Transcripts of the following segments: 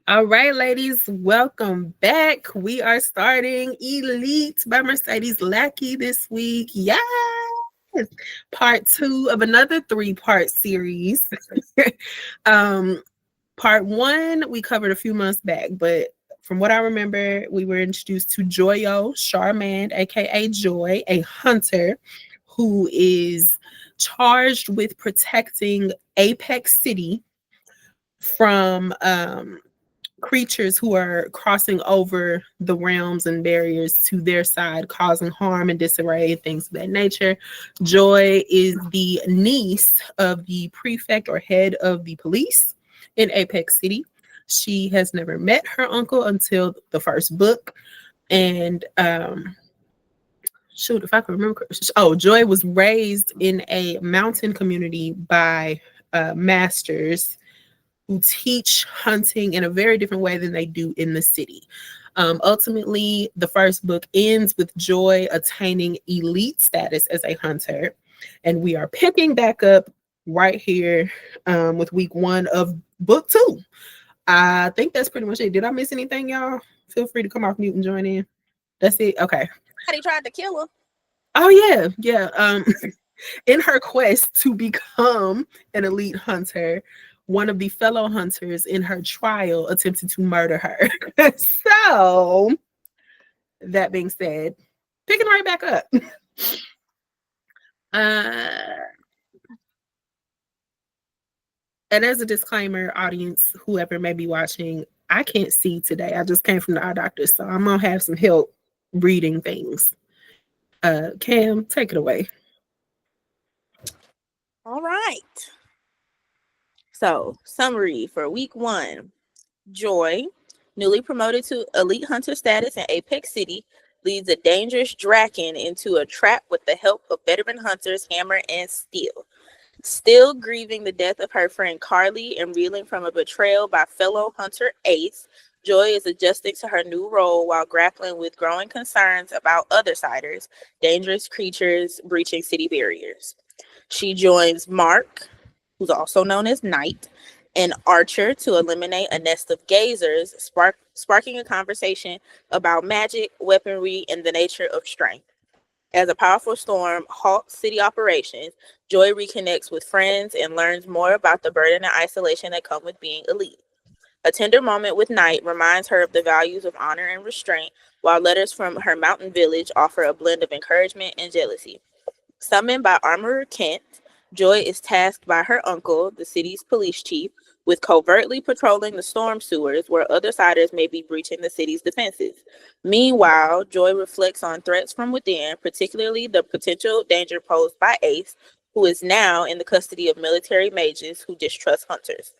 All right, ladies, welcome back. We are starting Elite by Mercedes Lackey this week. Yes! Part 2 of another 3-part series. um, Part 1, we covered a few months back, but from what I remember, we were introduced to Joyo Charmand, aka Joy, a hunter who is charged with protecting Apex City from creatures who are crossing over the realms and barriers to their side, causing harm and disarray, things of that nature. Joy is the niece of the prefect or head of the police in Apex City. She has never met her uncle until the first book. And shoot, if I can remember. Oh, Joy was raised in a mountain community by masters who teach hunting in a very different way than they do in the city. Ultimately, the first book ends with Joy attaining elite status as a hunter. And we are picking back up right here with week 1 of book 2. I think that's pretty much it. Did I miss anything, y'all? Feel free to come off mute and join in. That's it. Okay. He tried to kill her. Oh, yeah. Yeah. In her quest to become an elite hunter, one of the fellow hunters in her trial attempted to murder her. So, that being said, picking right back up. And as a disclaimer, audience, whoever may be watching, I can't see today. I just came from the eye doctor, so I'm going to have some help reading things. Cam, take it away. All right. So, summary for week 1. Joy, newly promoted to elite hunter status in Apex City, leads a dangerous Draken into a trap with the help of veteran hunters Hammer and Steel. Still grieving the death of her friend Carly and reeling from a betrayal by fellow hunter Ace, Joy is adjusting to her new role while grappling with growing concerns about other-siders, dangerous creatures breaching city barriers. She joins Mark, who's also known as Knight, and Archer to eliminate a nest of gazers, sparking a conversation about magic, weaponry, and the nature of strength. As a powerful storm halts city operations, Joy reconnects with friends and learns more about the burden and isolation that come with being elite. A tender moment with Knight reminds her of the values of honor and restraint, while letters from her mountain village offer a blend of encouragement and jealousy. Summoned by Armorer Kent, Joy is tasked by her uncle, the city's police chief, with covertly patrolling the storm sewers where other siders may be breaching the city's defenses. Meanwhile, Joy reflects on threats from within, particularly the potential danger posed by Ace, who is now in the custody of military mages who distrust hunters.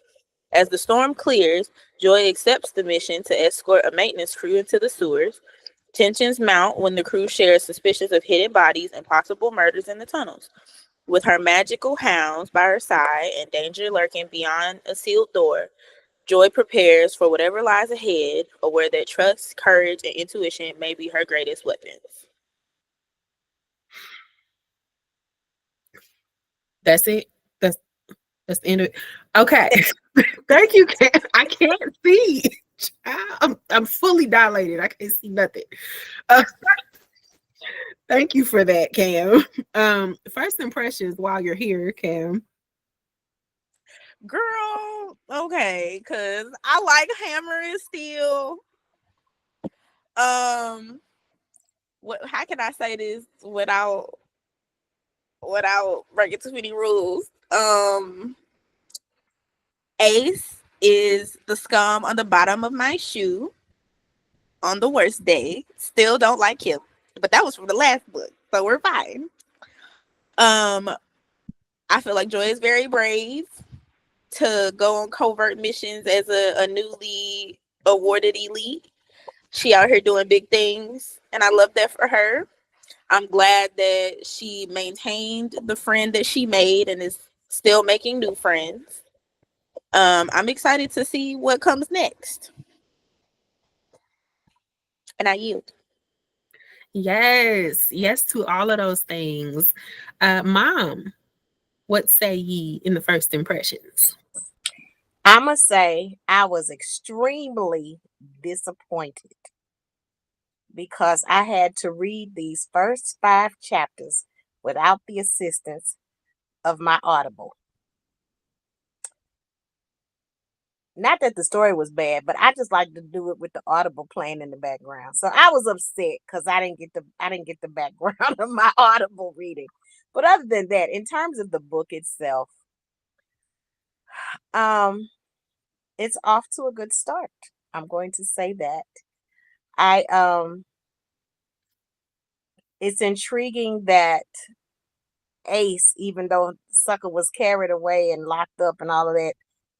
As the storm clears, Joy accepts the mission to escort a maintenance crew into the sewers. Tensions mount when the crew shares suspicions of hidden bodies and possible murders in the tunnels. With her magical hounds by her side and danger lurking beyond a sealed door, Joy prepares for whatever lies ahead, aware that trust, courage, and intuition may be her greatest weapons. That's it. That's the end of it. Okay. Thank you, Cam. I can't see. I'm fully dilated. I can't see nothing. Thank you for that, Cam. First impressions while you're here, Cam. Girl, okay, because I like Hammer and Steel. How can I say this without breaking too many rules? Ace is the scum on the bottom of my shoe on the worst day. Still don't like him, but that was from the last book, so we're fine. I feel like Joy is very brave to go on covert missions as a newly awarded elite. She out here doing big things, and I love that for her. I'm glad that she maintained the friend that she made and is still making new friends. I'm excited to see what comes next. And I yield. Yes, yes to all of those things. Mom, what say ye in the first impressions? I must say, I was extremely disappointed because I had to read these first 5 chapters without the assistance of my Audible. Not that the story was bad, but I just like to do it with the Audible playing in the background. So I was upset because I didn't get the background of my Audible reading. But other than that, in terms of the book itself, um, it's off to a good start. I'm going to say that. I It's intriguing that Ace, even though Sucker was carried away and locked up and all of that,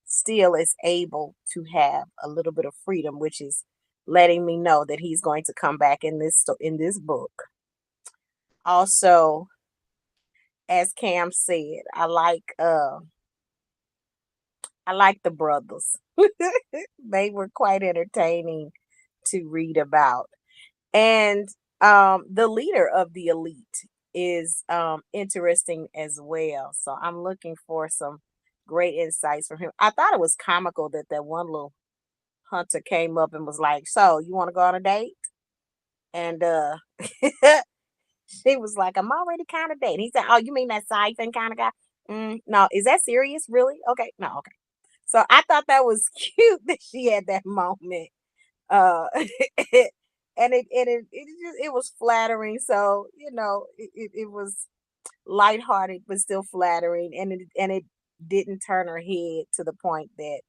still is able to have a little bit of freedom, which is letting me know that he's going to come back in this book. Also, as Cam said, I like the brothers. They were quite entertaining to read about. And the leader of the elite is interesting as well. So I'm looking for some great insights from him. I thought it was comical that one little hunter came up and was like, "So you want to go on a date?" And she was like, "I'm already kind of dating." He said, "Oh, you mean that siphon kind of guy?" No, is that serious? Really? Okay, no, okay. So I thought that was cute that she had that moment. And it was flattering. So it was lighthearted but still flattering, and it didn't turn her head to the point that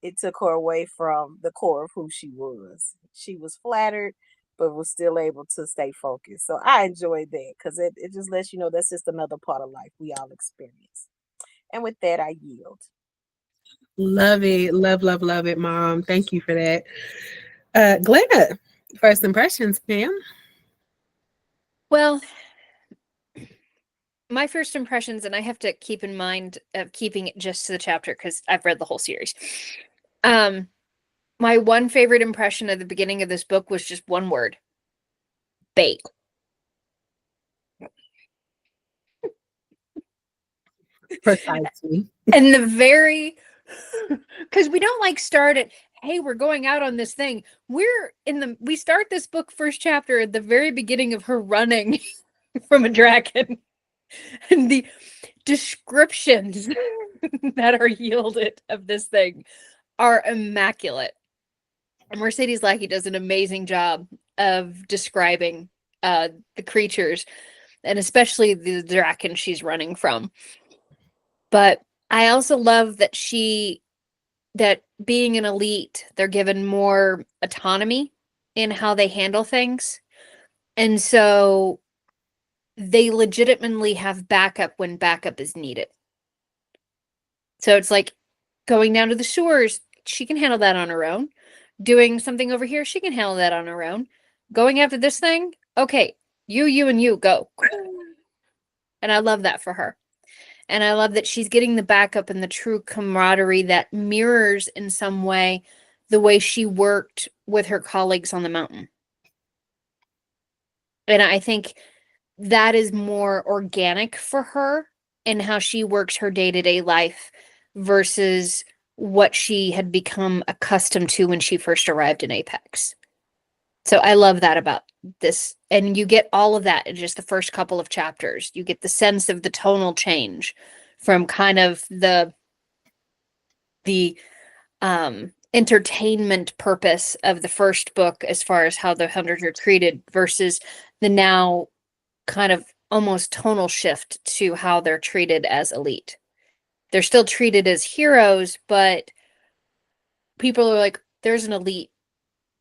it took her away from the core of who she was. She was flattered but was still able to stay focused. So I enjoyed that because it just lets you know that's just another part of life we all experience. And with that, I yield. Love it. Love, love, love it, Mom. Thank you for that. Glenna, first impressions, ma'am. Well, my first impressions, and I have to keep in mind of keeping it just to the chapter because I've read the whole series. Um, my one favorite impression at the beginning of this book was just one word: bait. Precisely. And the very because we don't like start at, hey, we're going out on this thing. We start this book first chapter at the very beginning of her running from a dragon. And the descriptions that are yielded of this thing are immaculate. And Mercedes Lackey does an amazing job of describing the creatures and especially the draken she's running from. But I also love that being an elite, they're given more autonomy in how they handle things. And so they legitimately have backup when backup is needed. So it's like going down to the sewers, she can handle that on her own. Doing something over here, she can handle that on her own. Going after this thing, okay, you, and you go. And I love that for her. And I love that she's getting the backup and the true camaraderie that mirrors in some way the way she worked with her colleagues on the mountain. And I think that is more organic for her and how she works her day-to-day life versus what she had become accustomed to when she first arrived in Apex. So I love that about this. And you get all of that in just the first couple of chapters. You get the sense of the tonal change from kind of the entertainment purpose of the first book as far as how the hunters are treated versus the now kind of almost tonal shift to how they're treated as elite. They're still treated as heroes, but people are like, there's an elite,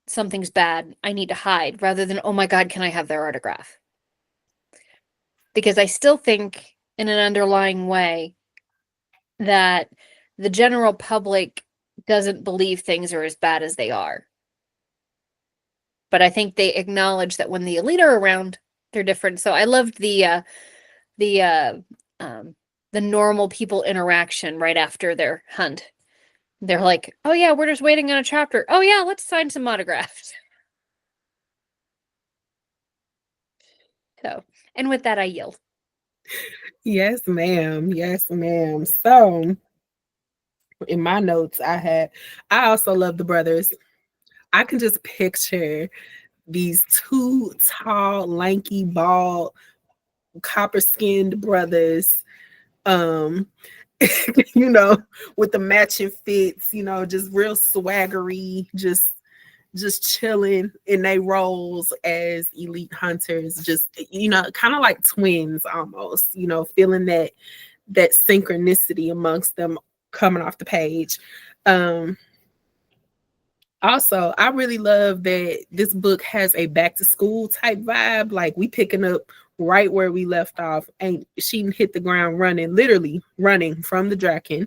something's bad, I need to hide, rather than, oh my God, can I have their autograph? Because I still think in an underlying way that the general public doesn't believe things are as bad as they are. But I think they acknowledge that when the elite are around, they're different. So I loved the um the normal people interaction right after their hunt. They're like, "Oh yeah, we're just waiting on a chapter. Oh yeah, let's sign some autographs." So, and with that, I yield. Yes, ma'am. Yes, ma'am. So in my notes I also love the brothers. I can just picture these two tall, lanky, bald, copper skinned brothers, um, you know, with the matching fits, you know, just real swaggery, just chilling in their roles as elite hunters, just, you know, kind of like twins almost, you know, feeling that synchronicity amongst them coming off the page. Um, Also, I really love that this book has a back to school type vibe. Like we picking up right where we left off, and she hit the ground running, literally running from the Draken.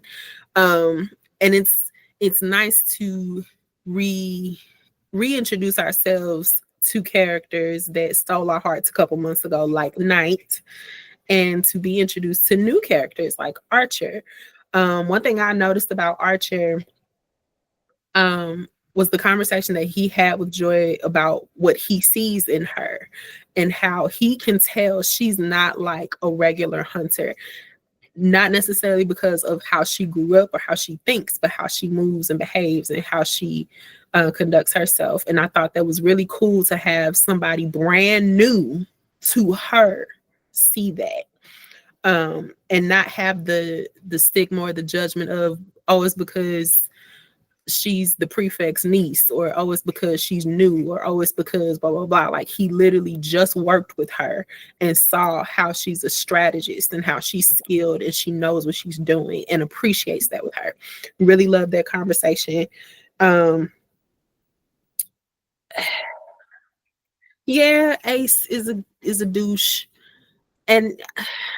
And it's nice to re reintroduce ourselves to characters that stole our hearts a couple months ago, like Knight, and to be introduced to new characters like Archer. One thing I noticed about Archer was the conversation that he had with Joy about what he sees in her and how he can tell she's not like a regular hunter, not necessarily because of how she grew up or how she thinks, but how she moves and behaves and how she conducts herself. And I thought that was really cool to have somebody brand new to her see that, and not have the stigma or the judgment of, oh, it's because she's the prefect's niece, or oh, it's because she's new, or oh, it's because blah blah blah. Like he literally just worked with her and saw how she's a strategist and how she's skilled and she knows what she's doing and appreciates that with her. Really love that conversation. Yeah, Ace is a douche, and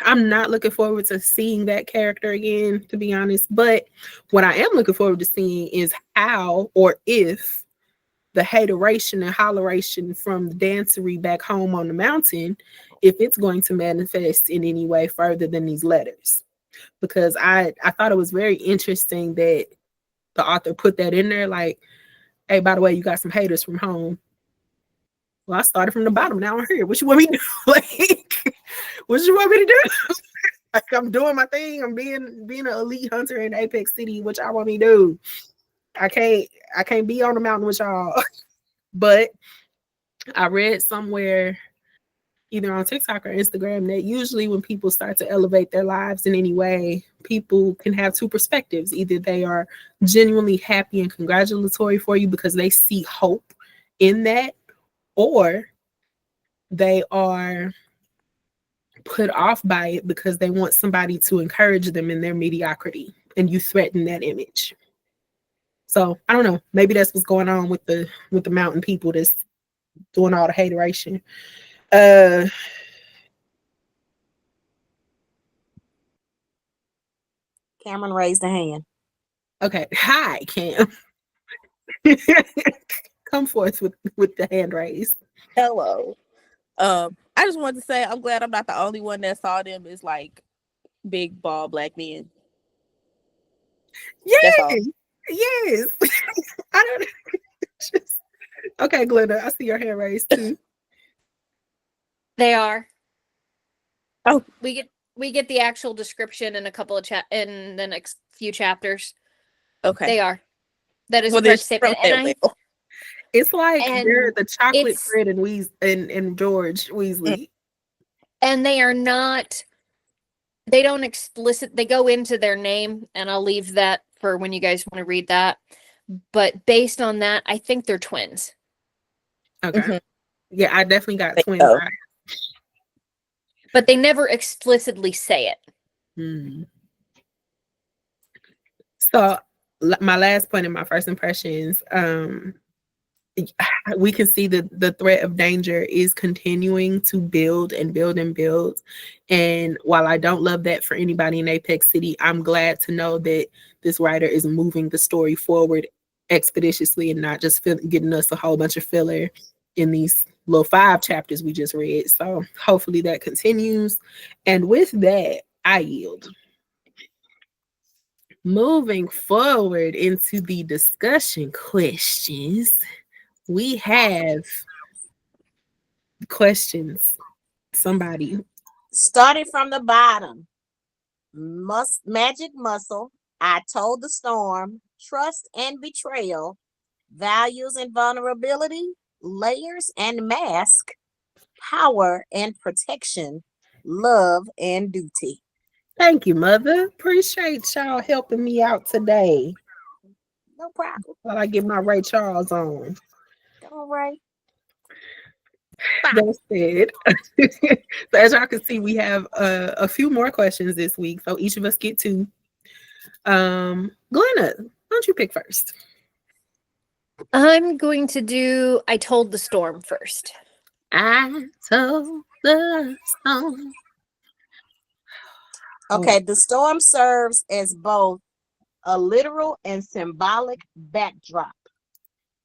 I'm not looking forward to seeing that character again, to be honest. But what I am looking forward to seeing is how or if the hateration and holleration from the dancery back home on the mountain, if it's going to manifest in any way further than these letters. Because I thought it was very interesting that the author put that in there, like, hey, by the way, you got some haters from home. Well, I started from the bottom. Now I'm here. What you want me to do? Like, what you want me to do? Like, I'm doing my thing. I'm being an elite hunter in Apex City. What y'all want me to do? I can't be on the mountain with y'all. But I read somewhere, either on TikTok or Instagram, that usually when people start to elevate their lives in any way, people can have two perspectives. Either they are genuinely happy and congratulatory for you because they see hope in that, or they are put off by it because they want somebody to encourage them in their mediocrity and you threaten that image. So I don't know. Maybe that's what's going on with the mountain people that's doing all the hateration. Cameron raised a hand. Okay. Hi, Cam. Come forth with the hand raised. Hello. I just wanted to say I'm glad I'm not the only one that saw them as like big bald black men. That's all. Yes. Yes. I don't just okay, Glenda. I see your hand raised too. They are. Oh, We get the actual description in a couple of in the next few chapters. okay. They are. That is Well, a correct statement. It's like they're and the chocolate it's- Fred and George Weasley. and they are not. They don't they go into their name, and I'll leave that for when you guys want to read that. But based on that, I think they're twins. Okay. Mhm. Yeah, I definitely got twin Oh. eyes. But they never explicitly say it. So my last point in my first impressions, we can see that the threat of danger is continuing to build and build and build. And while I don't love that for anybody in Apex City, I'm glad to know that this writer is moving the story forward expeditiously and not just getting us a whole bunch of filler in these little 5 chapters we just read. So hopefully that continues. And with that, I yield. Moving forward into the discussion questions, we have questions. Somebody. Started from the bottom. Magic muscle, I told the storm, trust and betrayal, values and vulnerability, layers and mask, power and protection, love and duty. Thank you, Mother. Appreciate y'all helping me out today No problem. while I get my Ray Charles on. All right. Bye. That's it. So as y'all can see, we have a few more questions this week. So each of us get two. Glenna, why don't you pick first? I'm going to do I Told the Storm first. I told the storm. Okay, the storm serves as both a literal and symbolic backdrop.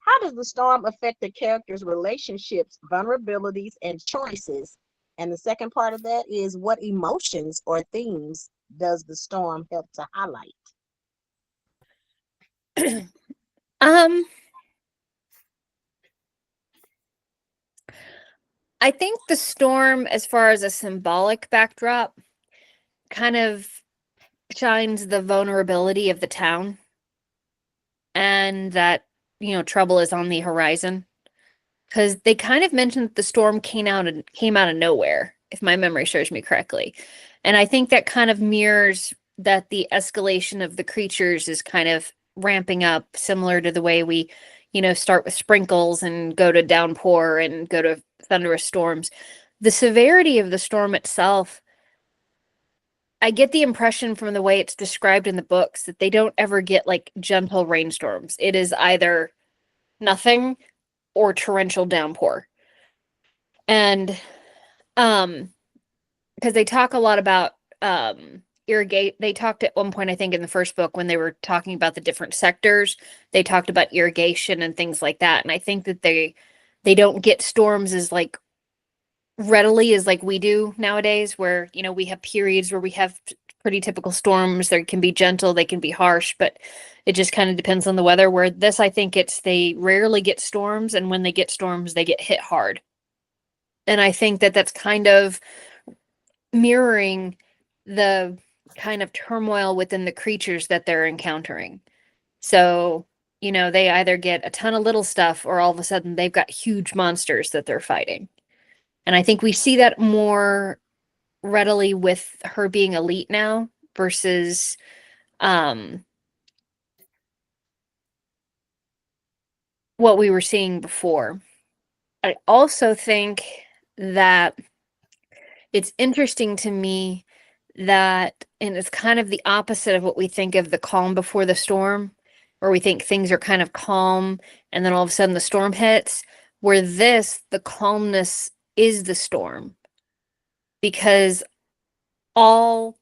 How does the storm affect the characters' relationships, vulnerabilities, and choices? And the second part of that is what emotions or themes does the storm help to highlight? I think the storm, as far as a symbolic backdrop, kind of shines the vulnerability of the town and that, trouble is on the horizon. Because they kind of mentioned that the storm came out of nowhere, if my memory serves me correctly. And I think that kind of mirrors that the escalation of the creatures is kind of ramping up, similar to the way we, start with sprinkles and go to downpour and go to thunderous storms. The severity of the storm itself, I get the impression from the way it's described in the books that they don't ever get like gentle rainstorms. It is either nothing or torrential downpour. And because they talk a lot about irrigate, they talked at one point, I think in the first book, when they were talking about the different sectors, they talked about irrigation and things like that. And I think that they don't get storms as like readily as like we do nowadays, where we have periods where we have pretty typical storms. They can be gentle, they can be harsh, but it just kind of depends on the weather. Where this, I think they rarely get storms, and when they get storms, they get hit hard. And I think that that's kind of mirroring the kind of turmoil within the creatures that they're encountering. So, they either get a ton of little stuff, or all of a sudden they've got huge monsters that they're fighting. And I think we see that more readily with her being elite now versus what we were seeing before. I also think that it's interesting to me that, and it's kind of the opposite of what we think of the calm before the storm, where we think things are kind of calm and then all of a sudden the storm hits, where the calmness is the storm, because all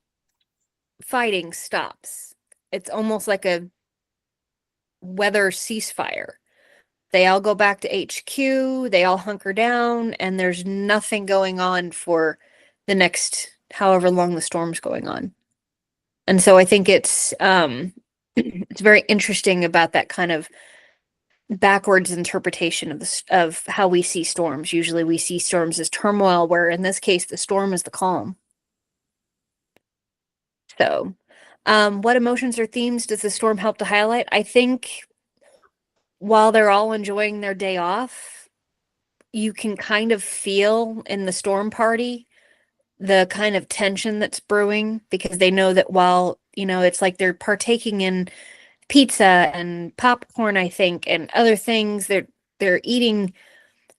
fighting stops. It's almost like a weather ceasefire. They all go back to HQ, they all hunker down, and there's nothing going on for the next however long the storm's going on. And so I think it's it's very interesting about that kind of backwards interpretation of how we see storms. Usually we see storms as turmoil, where in this case the storm is the calm. So, what emotions or themes does the storm help to highlight? I think while they're all enjoying their day off, you can kind of feel in the storm party the kind of tension that's brewing, because they know that while, it's like they're partaking in pizza and popcorn, I think, and other things, they're eating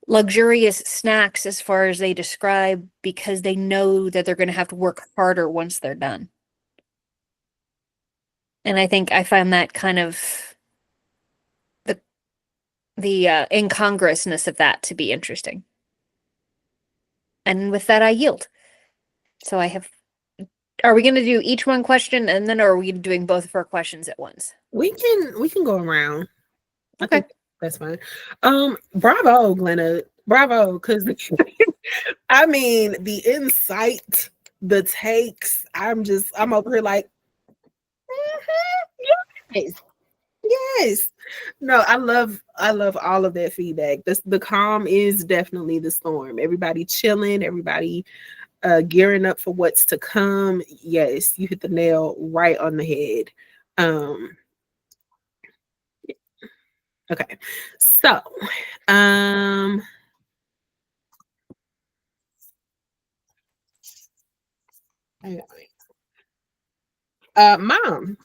luxurious snacks as far as they describe, because they know that they're going to have to work harder once they're done. And I think I find that kind of the incongruousness of that to be interesting. And with that, I yield. So are we going to do each one question and then, or are we doing both of our questions at once? We can go around. Okay. I think that's fine. Bravo, Glenna. Bravo, because I mean the insight, the takes. I'm over here like, yes. Yes. No, I love all of that feedback. The calm is definitely the storm. Everybody chilling, everybody gearing up for what's to come. Yes, you hit the nail right on the head. Um, okay. So, um, Mom,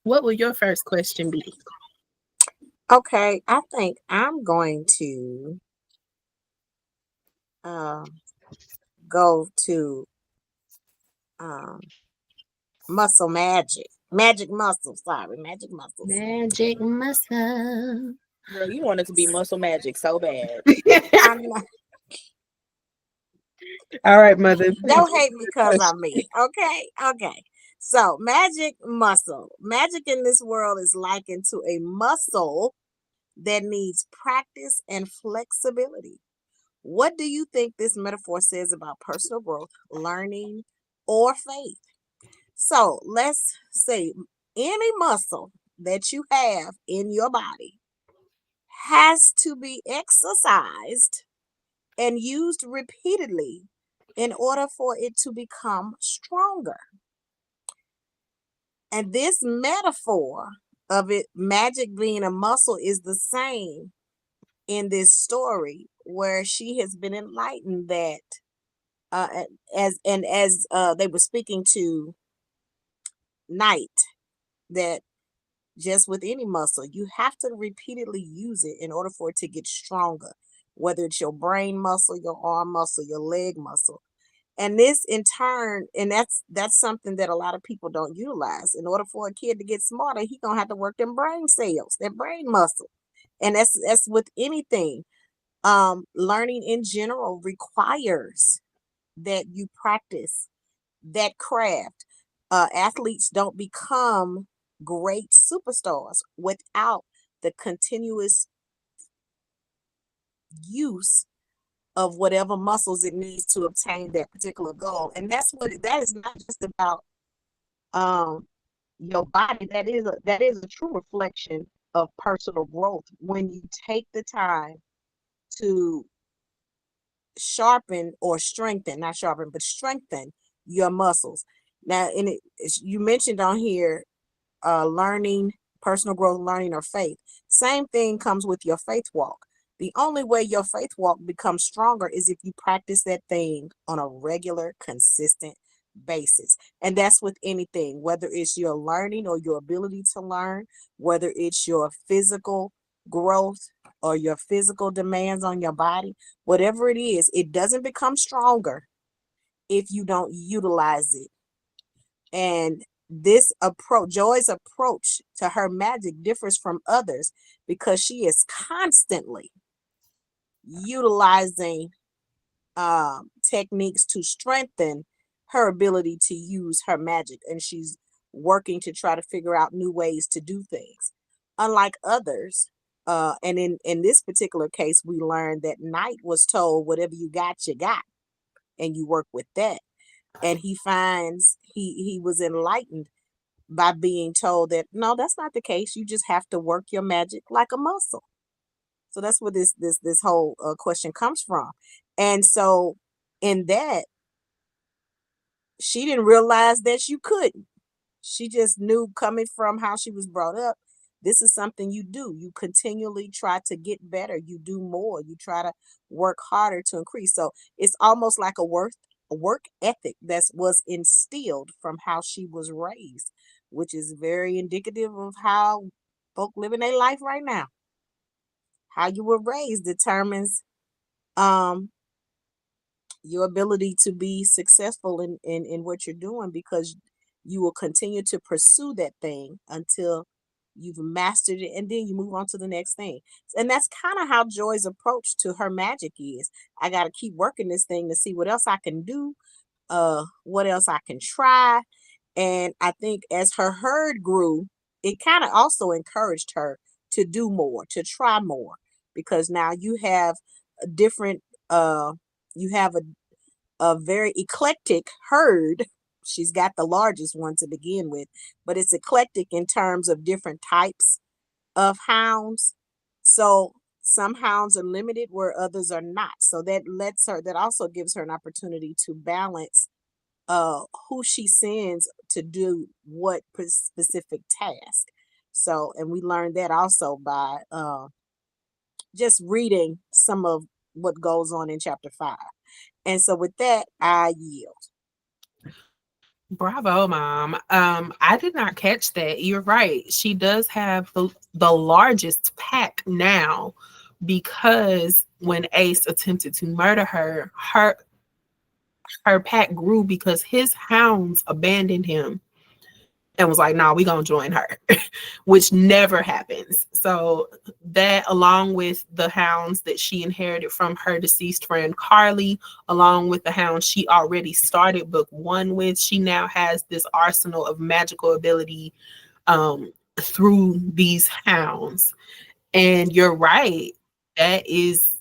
what will your first question be? Okay, I think I'm going to um go to um muscle magic. Magic muscle, sorry, magic muscles. Magic muscle. Girl, you want it to be muscle magic so bad. I'm not, All right, Mother. Please. don't hate me because I'm me. Okay, okay. So magic muscle. Magic in this world is likened to a muscle that needs practice and flexibility. What do you think this metaphor says about personal growth, learning, or faith? So let's say any muscle that you have in your body has to be exercised and used repeatedly in order for it to become stronger. And this metaphor of it, magic being a muscle, is the same in this story where she has been enlightened that uh, as they were speaking to Night, that just with any muscle, you have to repeatedly use it in order for it to get stronger, whether it's your brain muscle, your arm muscle, your leg muscle. And this in turn, and that's something that a lot of people don't utilize. In order for a kid to get smarter, he gonna have to work them brain cells, that brain muscle. And that's with anything. Learning in general requires that you practice that craft. Athletes don't become great superstars without the continuous use of whatever muscles it needs to obtain that particular goal. And that is not just about um, your body. That is a true reflection of personal growth when you take the time to sharpen or strengthen, not sharpen, but strengthen your muscles. Now, you mentioned on here learning, personal growth, learning, or faith. Same thing comes with your faith walk. The only way your faith walk becomes stronger is if you practice that thing on a regular, consistent basis. And that's with anything, whether it's your learning or your ability to learn, whether it's your physical growth or your physical demands on your body, whatever it is, it doesn't become stronger if you don't utilize it. And this approach, Joy's approach to her magic differs from others because she is constantly utilizing techniques to strengthen her ability to use her magic. And she's working to try to figure out new ways to do things. Unlike others, and in this particular case, we learned that Knight was told, whatever you got, and you work with that. And he finds he was enlightened by being told that no, that's not the case. You just have to work your magic like a muscle. So that's where this whole question comes from. And so in that, she didn't realize that you couldn't. She just knew, coming from how she was brought up, this is something you do. You continually try to get better. You do more. You try to work harder to increase. So it's almost like a work ethic that was instilled from how she was raised, which is very indicative of how folk living their life right now. How you were raised determines um your ability to be successful in what you're doing, because you will continue to pursue that thing until you've mastered it, and then you move on to the next thing. And that's kind of how Joy's approach to her magic is. I got to keep working this thing to see what else I can do, what else I can try. And I think as her herd grew, it kind of also encouraged her to do more, to try more, because now you have a different you have a very eclectic herd. She's got the largest one to begin with, but it's eclectic in terms of different types of hounds. So some hounds are limited where others are not. So that also gives her an opportunity to balance who she sends to do what specific task. So, and we learned that also by just reading some of what goes on in chapter 5. And so, with that, I yield. Bravo, Mom. I did not catch that. You're right. She does have the largest pack now because when Ace attempted to murder her pack grew because his hounds abandoned him and was like, nah, we gonna join her, which never happens. So that, along with the hounds that she inherited from her deceased friend Carly, along with the hounds she already started book 1 with, she now has this arsenal of magical ability through these hounds. And you're right, that is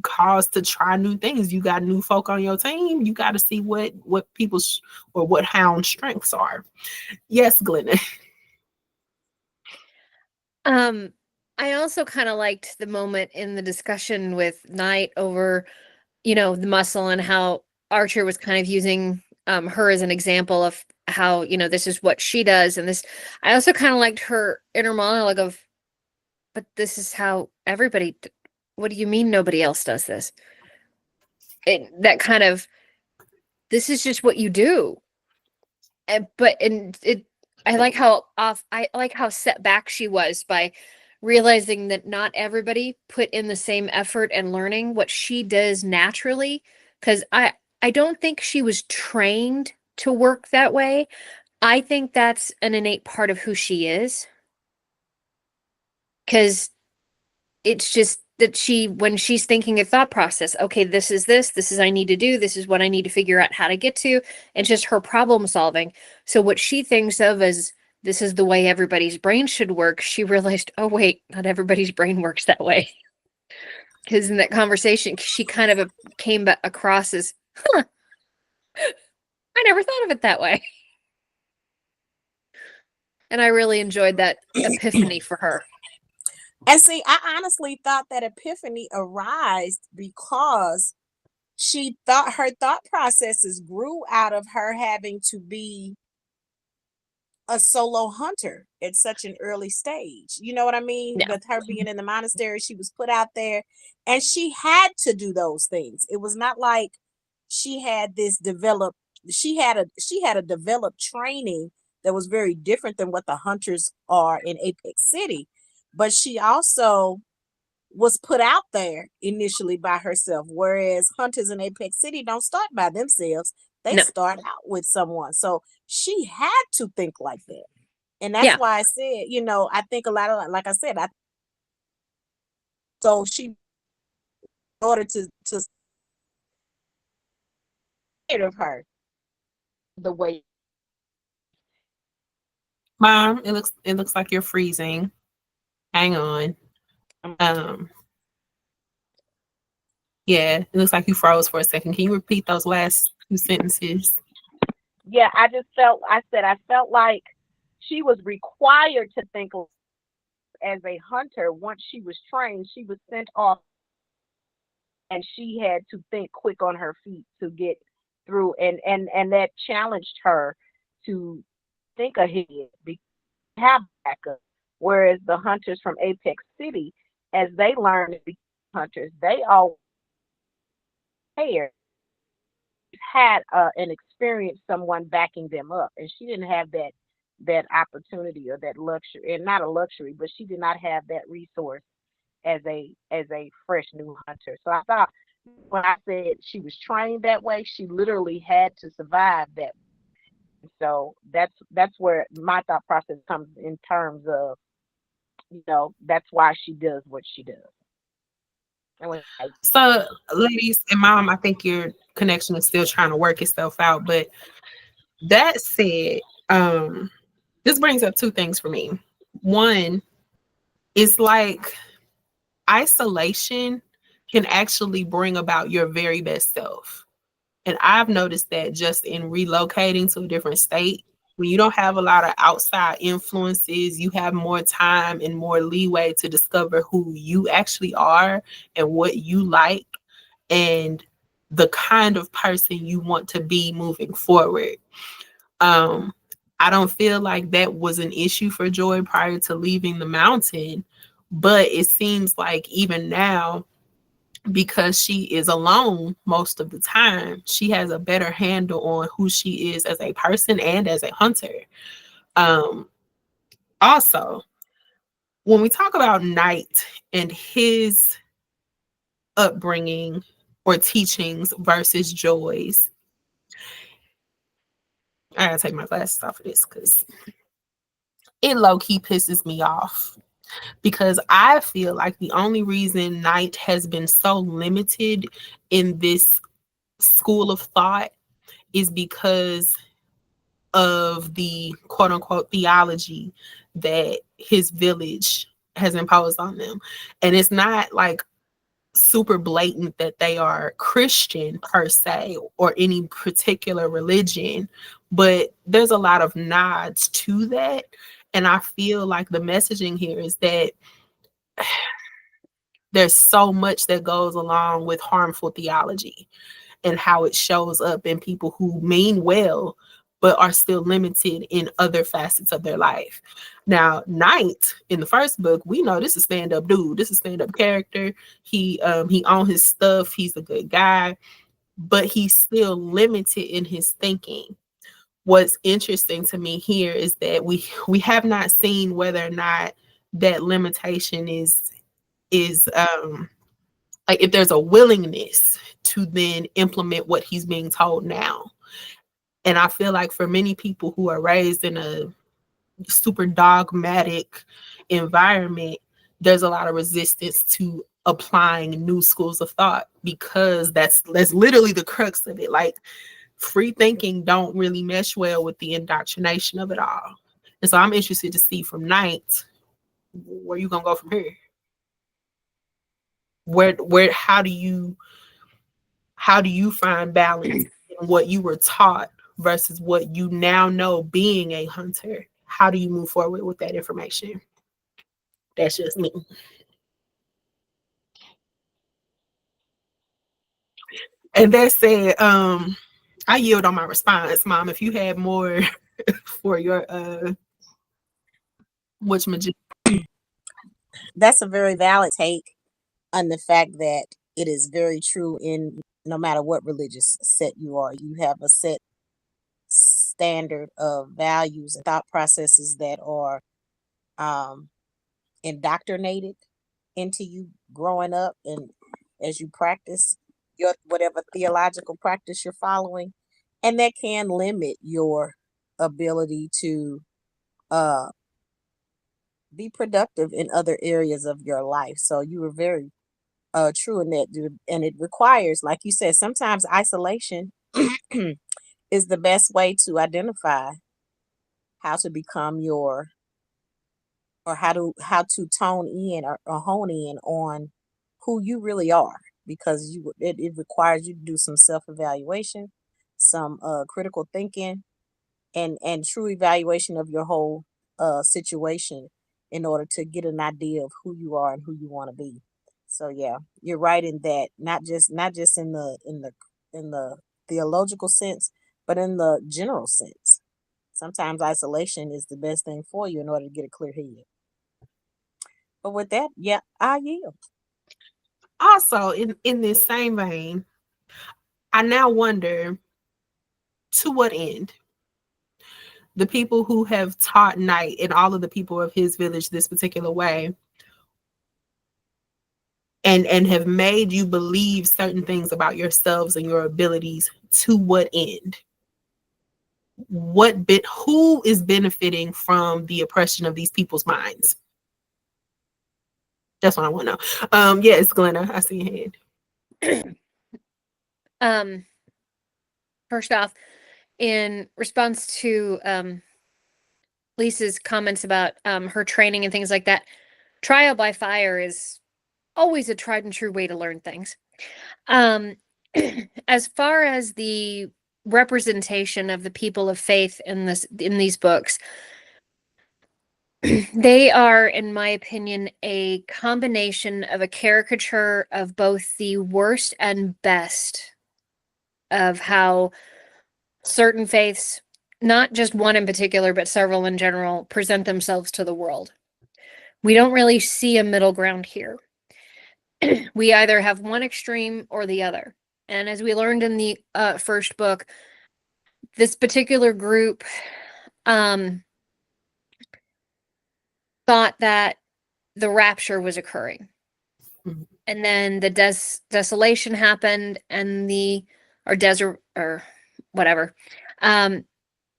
cause to try new things. You got new folk on your team, you got to see what people's or what hound strengths are. Yes, Glenna. I also kind of liked the moment in the discussion with Knight over, the muscle and how Archer was kind of using her as an example of how, this is what she does. And this, I also kind of liked her inner monologue of, but this is how everybody, what do you mean nobody else does this? That kind of, this is just what you do. I like how set back she was by realizing that not everybody put in the same effort and learning what she does naturally. Because I don't think she was trained to work that way. I think that's an innate part of who she is. Because it's just that when she's thinking a thought process, okay, this is I need to do, this is what I need to figure out how to get to. It's just her problem solving. So what she thinks of as this is the way everybody's brain should work, she realized, oh wait, not everybody's brain works that way. Because in that conversation, she kind of came across as, I never thought of it that way. And I really enjoyed that epiphany for her. And see, I honestly thought that epiphany arose because she thought her thought processes grew out of her having to be a solo hunter at such an early stage. You know what I mean? Yeah. With her being in the monastery, she was put out there and she had to do those things. It was not like she had this developed, she had a developed training that was very different than what the hunters are in Apex City. But she also was put out there initially by herself, whereas hunters in Apex City don't start by themselves. They start out with someone. So she had to think like that. And that's why I said, I think a lot of, like I said, so she, in order to of her the way. Mom, it looks like you're freezing. Hang on. Yeah, it looks like you froze for a second. Can you repeat those last 2 sentences? Yeah, I felt like she was required to think as a hunter. Once she was trained, she was sent off and she had to think quick on her feet to get through, and that challenged her to think ahead, have backup. Whereas the hunters from Apex City, as they learn to be hunters, they all had an experience, someone backing them up, and she didn't have that opportunity or that luxury, and not a luxury, but she did not have that resource as a fresh new hunter. So I thought when I said she was trained that way, she literally had to survive that. So that's where my thought process comes in terms of, that's why she does what she does. So, ladies and Mom, I think your connection is still trying to work itself out. But that said, this brings up 2 things for me. One, it's like isolation can actually bring about your very best self. And I've noticed that just in relocating to a different state, when you don't have a lot of outside influences, you have more time and more leeway to discover who you actually are and what you like and the kind of person you want to be moving forward. I don't feel like that was an issue for Joy prior to leaving the mountain, but it seems like even now, because she is alone most of the time, she has a better handle on who she is as a person and as a hunter. Um, Also, when we talk about Knight and his upbringing or teachings versus Joy's, I gotta take my glasses off of this because it low key pisses me off. Because I feel like the only reason Knight has been so limited in this school of thought is because of the quote unquote theology that his village has imposed on them. And it's not like super blatant that they are Christian per se or any particular religion, but there's a lot of nods to that. And I feel like the messaging here is that there's so much that goes along with harmful theology and how it shows up in people who mean well but are still limited in other facets of their life. Now, Knight in the first book, we know this is stand-up dude. This is stand-up character. He owns his stuff. He's a good guy, but he's still limited in his thinking. What's interesting to me here is that we have not seen whether or not that limitation is like if there's a willingness to then implement what he's being told now. And I feel like for many people who are raised in a super dogmatic environment, there's a lot of resistance to applying new schools of thought because that's literally the crux of it. Like free thinking don't really mesh well with the indoctrination of it all. And so I'm interested to see from Knight where you gonna go from here. Where how do you find balance in what you were taught versus what you now know being a hunter? How do you move forward with that information? That's just me. And that said, I yield on my response, Mom. If you had more for your which magician. That's a very valid take on the fact that it is very true in no matter what religious set you are, you have a set standard of values and thought processes that are um, indoctrinated into you growing up and as you practice your whatever theological practice you're following, and that can limit your ability to uh, be productive in other areas of your life. So you were very true in that, dude. And it requires, like you said, sometimes isolation is the best way to identify how to become your or how to tone in or hone in on who you really are, because it requires you to do some self-evaluation, some critical thinking, and true evaluation of your whole situation in order to get an idea of who you are and who you want to be. So yeah, you're right in that, not just in the theological sense, but in the general sense. Sometimes isolation is the best thing for you in order to get a clear head. But with that, yeah, I yield. Also, in this same vein, I now wonder to what end the people who have taught Knight and all of the people of his village this particular way and have made you believe certain things about yourselves and your abilities, to what end? Who is benefiting from the oppression of these people's minds? That's what I want to know. Yes, Glenna, I see your hand. First off, in response to Lisa's comments about her training and things like that, trial by fire is always a tried and true way to learn things. As far as the representation of the people of faith in these books, they are, in my opinion, a combination of a caricature of both the worst and best of how certain faiths not just one in particular, but several in general, present themselves to the world. We don't really see a middle ground here. We either have one extreme or the other. And as we learned in the first book, this particular group thought that the rapture was occurring. Mhm. And then the desolation happened, and or desert or whatever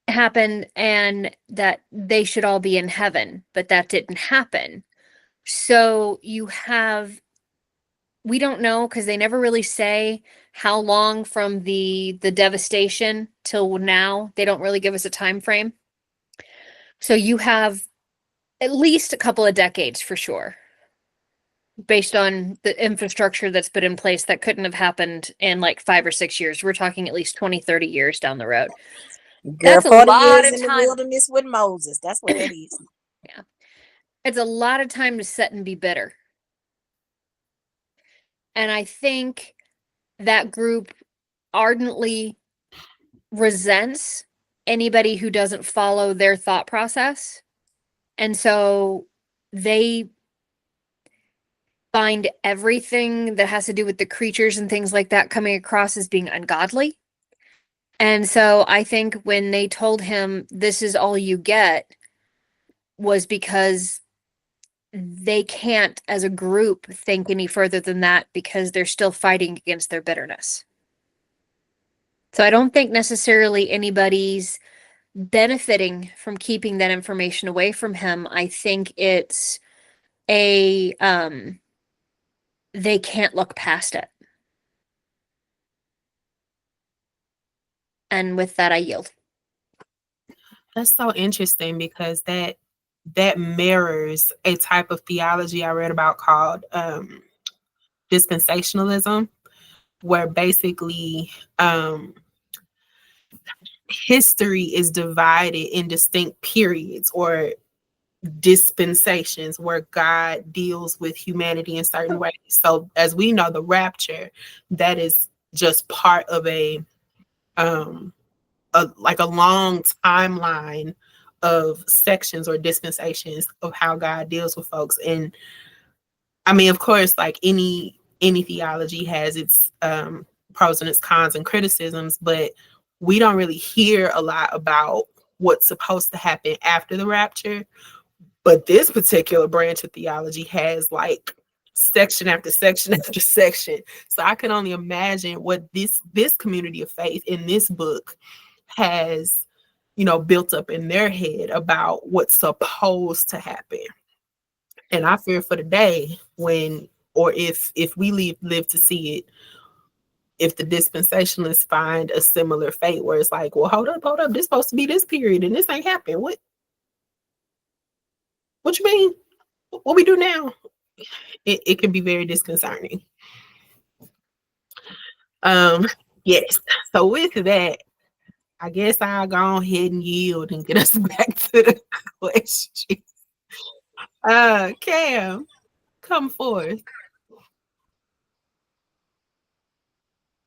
happened, and that they should all be in heaven, but that didn't happen. So we don't know, because they never really say how long from the devastation till now. They don't really give us a time frame. So you have at least a couple of decades for sure, based on the infrastructure that's put in place that couldn't have happened in like 5 or 6 years. We're talking at least 20, 30 years down the road. Girl, That's a 40 lot years of in the time. wilderness with Moses. That's what that is. Yeah. It's a lot of time to sit and be bitter. And I think that group ardently resents anybody who doesn't follow their thought process. And so they find everything that has to do with the creatures and things like that coming across as being ungodly. And so I think when they told him this is all you get was because they can't, as a group, think any further than that, because they're still fighting against their bitterness. So I don't think necessarily anybody's benefiting from keeping that information away from him. I think it's they can't look past it. And with that, I yield. That's so interesting because that mirrors a type of theology I read about called dispensationalism, where basically history is divided in distinct periods or dispensations where God deals with humanity in certain ways. So as we know, the rapture, that is just part of a like a long timeline of sections or dispensations of how God deals with folks. And I mean, of course, like any theology has its pros and its cons and criticisms, but we don't really hear a lot about what's supposed to happen after the rapture. But this particular branch of theology has like section after section after section. So I can only imagine what this community of faith in this book has, built up in their head about what's supposed to happen. And I fear for the day when, or if we live to see it, if the dispensationalists find a similar fate where it's like, well, hold up, this is supposed to be this period and this ain't happened. What you mean? What we do now? It can be very disconcerting. Yes. So with that, I guess I'll go ahead and yield and get us back to the question. Cam, come forth.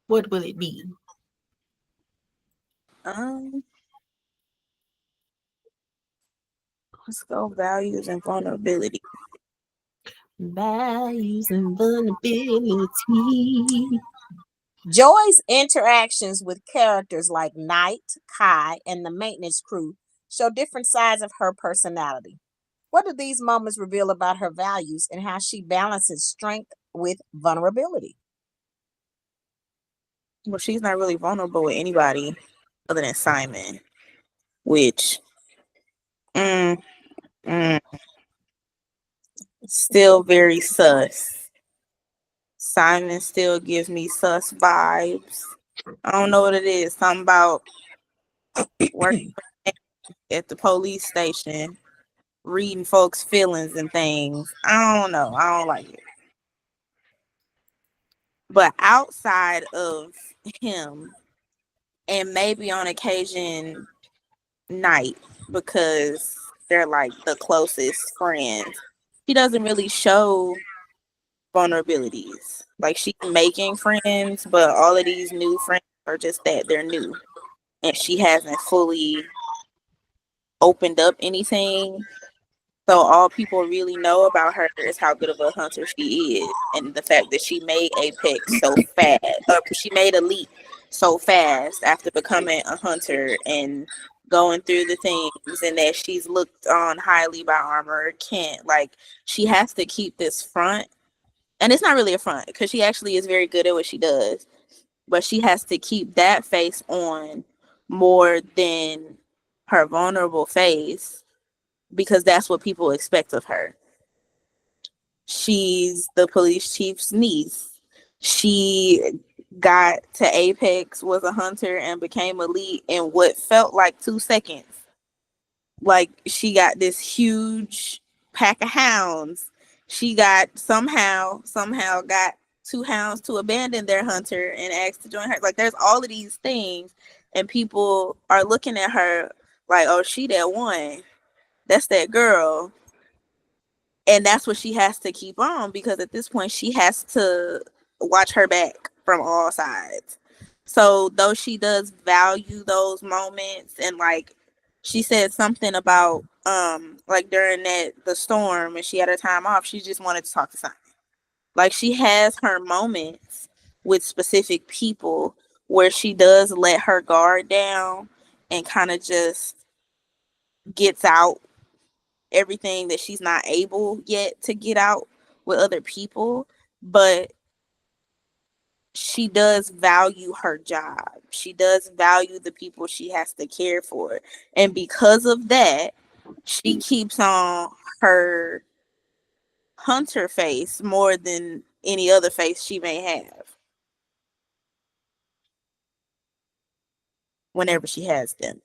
What will it be? Let's go values and vulnerability. Values and vulnerability. Joy's interactions with characters like Knight, Kai, and the maintenance crew show different sides of her personality. What do these moments reveal about her values and how she balances strength with vulnerability? Well, she's not really vulnerable with anybody other than Simon, which still very sus. Simon still gives me sus vibes. I don't know what it is. Something about working at the police station, reading folks' feelings and things. I don't know. I don't like it. But outside of him, and maybe on occasion, Knight, because they're like the closest friends, she doesn't really show vulnerabilities. Like, she's making friends, but all of these new friends are just that they're new, and she hasn't fully opened up anything. So all people really know about her is how good of a hunter she is, and the fact that she made Apex so fast. She made Elite so fast after becoming a hunter and going through the things, and that she's looked on highly by Armored Kent. Like, she has to keep this front, and it's not really a front because she actually is very good at what she does, but she has to keep that face on more than her vulnerable face because that's what people expect of her. She's the police chief's niece. She got to Apex, was a hunter, and became elite in what felt like 2 seconds. Like, she got this huge pack of hounds. She got somehow got two hounds to abandon their hunter and asked to join her. Like, there's all of these things, and people are looking at her like, oh, she that one. That's that girl. And that's what she has to keep on, because at this point she has to watch her back from all sides. So though she does value those moments, and like she said something about like during the storm and she had her time off, she just wanted to talk to Simon. Like, she has her moments with specific people where she does let her guard down and kind of just gets out everything that she's not able yet to get out with other people, but she does value her job. She does value the people she has to care for. And because of that, she keeps on her hunter face more than any other face she may have whenever she has them.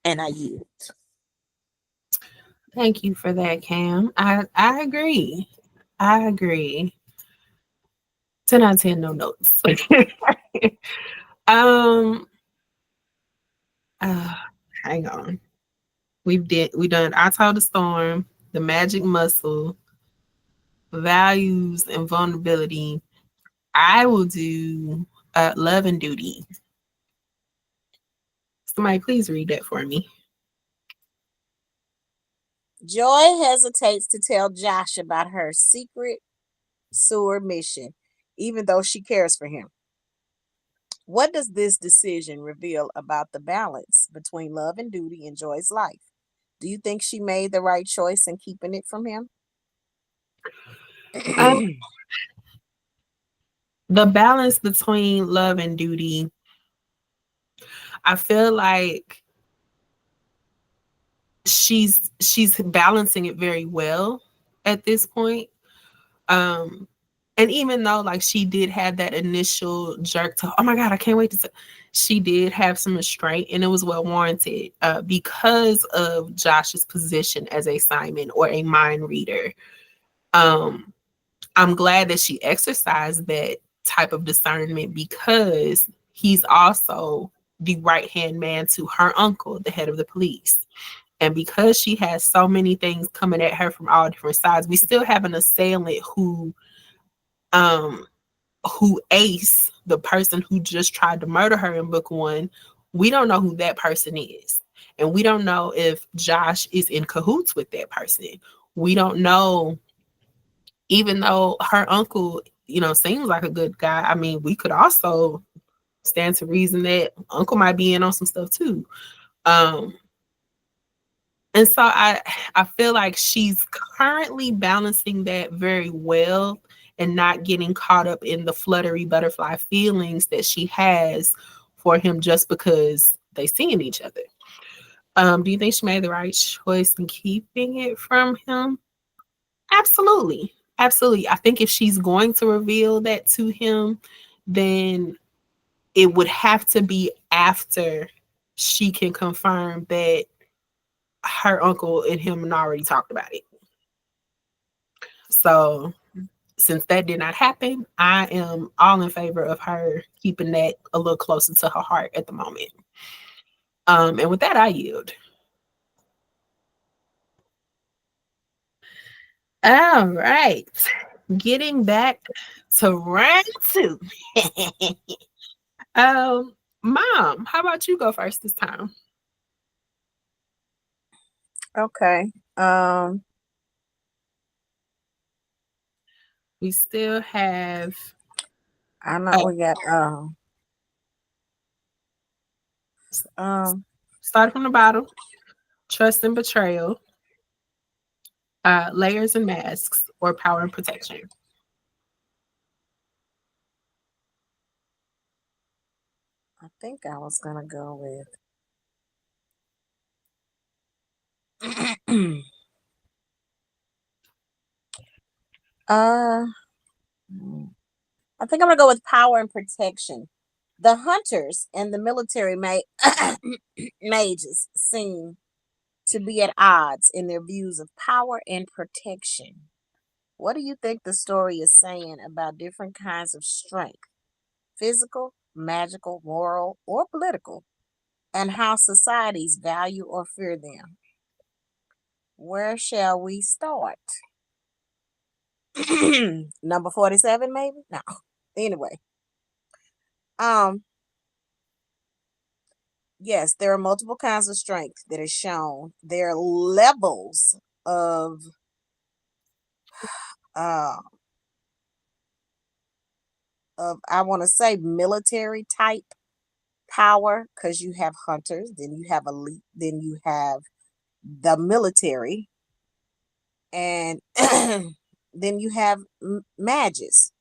And I yield. Thank you for that, Cam. I agree. I agree. 10 out of 10, no notes. um uh, hang on. We done I Told the Storm, the Magic Muscle, Values and Vulnerability. I will do Love and Duty. Somebody please read that for me. Joy hesitates to tell Josh about her secret sewer mission, even though she cares for him. What does this decision reveal about the balance between love and duty in Joy's life? Do you think she made the right choice in keeping it from him? Um, the balance between love and duty, I feel like she's balancing it very well at this point. Um, and even though like she did have that initial jerk to, oh my God, I can't wait to. She did have some restraint, and it was well warranted because of Josh's position as a Simon or a mind reader. Um, I'm glad that she exercised that type of discernment because he's also the right hand man to her uncle, the head of the police. And because she has so many things coming at her from all different sides, we still have an assailant who Ace, the person who just tried to murder her in book 1, we don't know who that person is. And we don't know if Josh is in cahoots with that person. We don't know, even though her uncle, seems like a good guy. I mean, we could also stand to reason that uncle might be in on some stuff too. Um, And so I feel like she's currently balancing that very well and not getting caught up in the fluttery butterfly feelings that she has for him just because they seeing each other. Do you think she made the right choice in keeping it from him? Absolutely. Absolutely. I think if she's going to reveal that to him, then it would have to be after she can confirm that her uncle and him had already talked about it. So since that did not happen, I am all in favor of her keeping that a little closer to her heart at the moment. And with that, I yield. All right. Getting back to round 2. Mom, how about you go first this time? Okay. We still have I know oh, we got um start from the bottom. Trust and betrayal, layers and masks, or power and protection. I think I was gonna go with uh I think I'm gonna go with power and protection. The hunters and the military mages seem to be at odds in their views of power and protection. What do you think the story is saying about different kinds of strength, physical, magical, moral, or political, and how societies value or fear them? Where shall we start? Number 47, maybe? No. Anyway, um, yes, there are multiple kinds of strength that is shown. There are levels of uh I want to say military type power, because you have hunters, then you have elite, then you have the military, and then you have mages,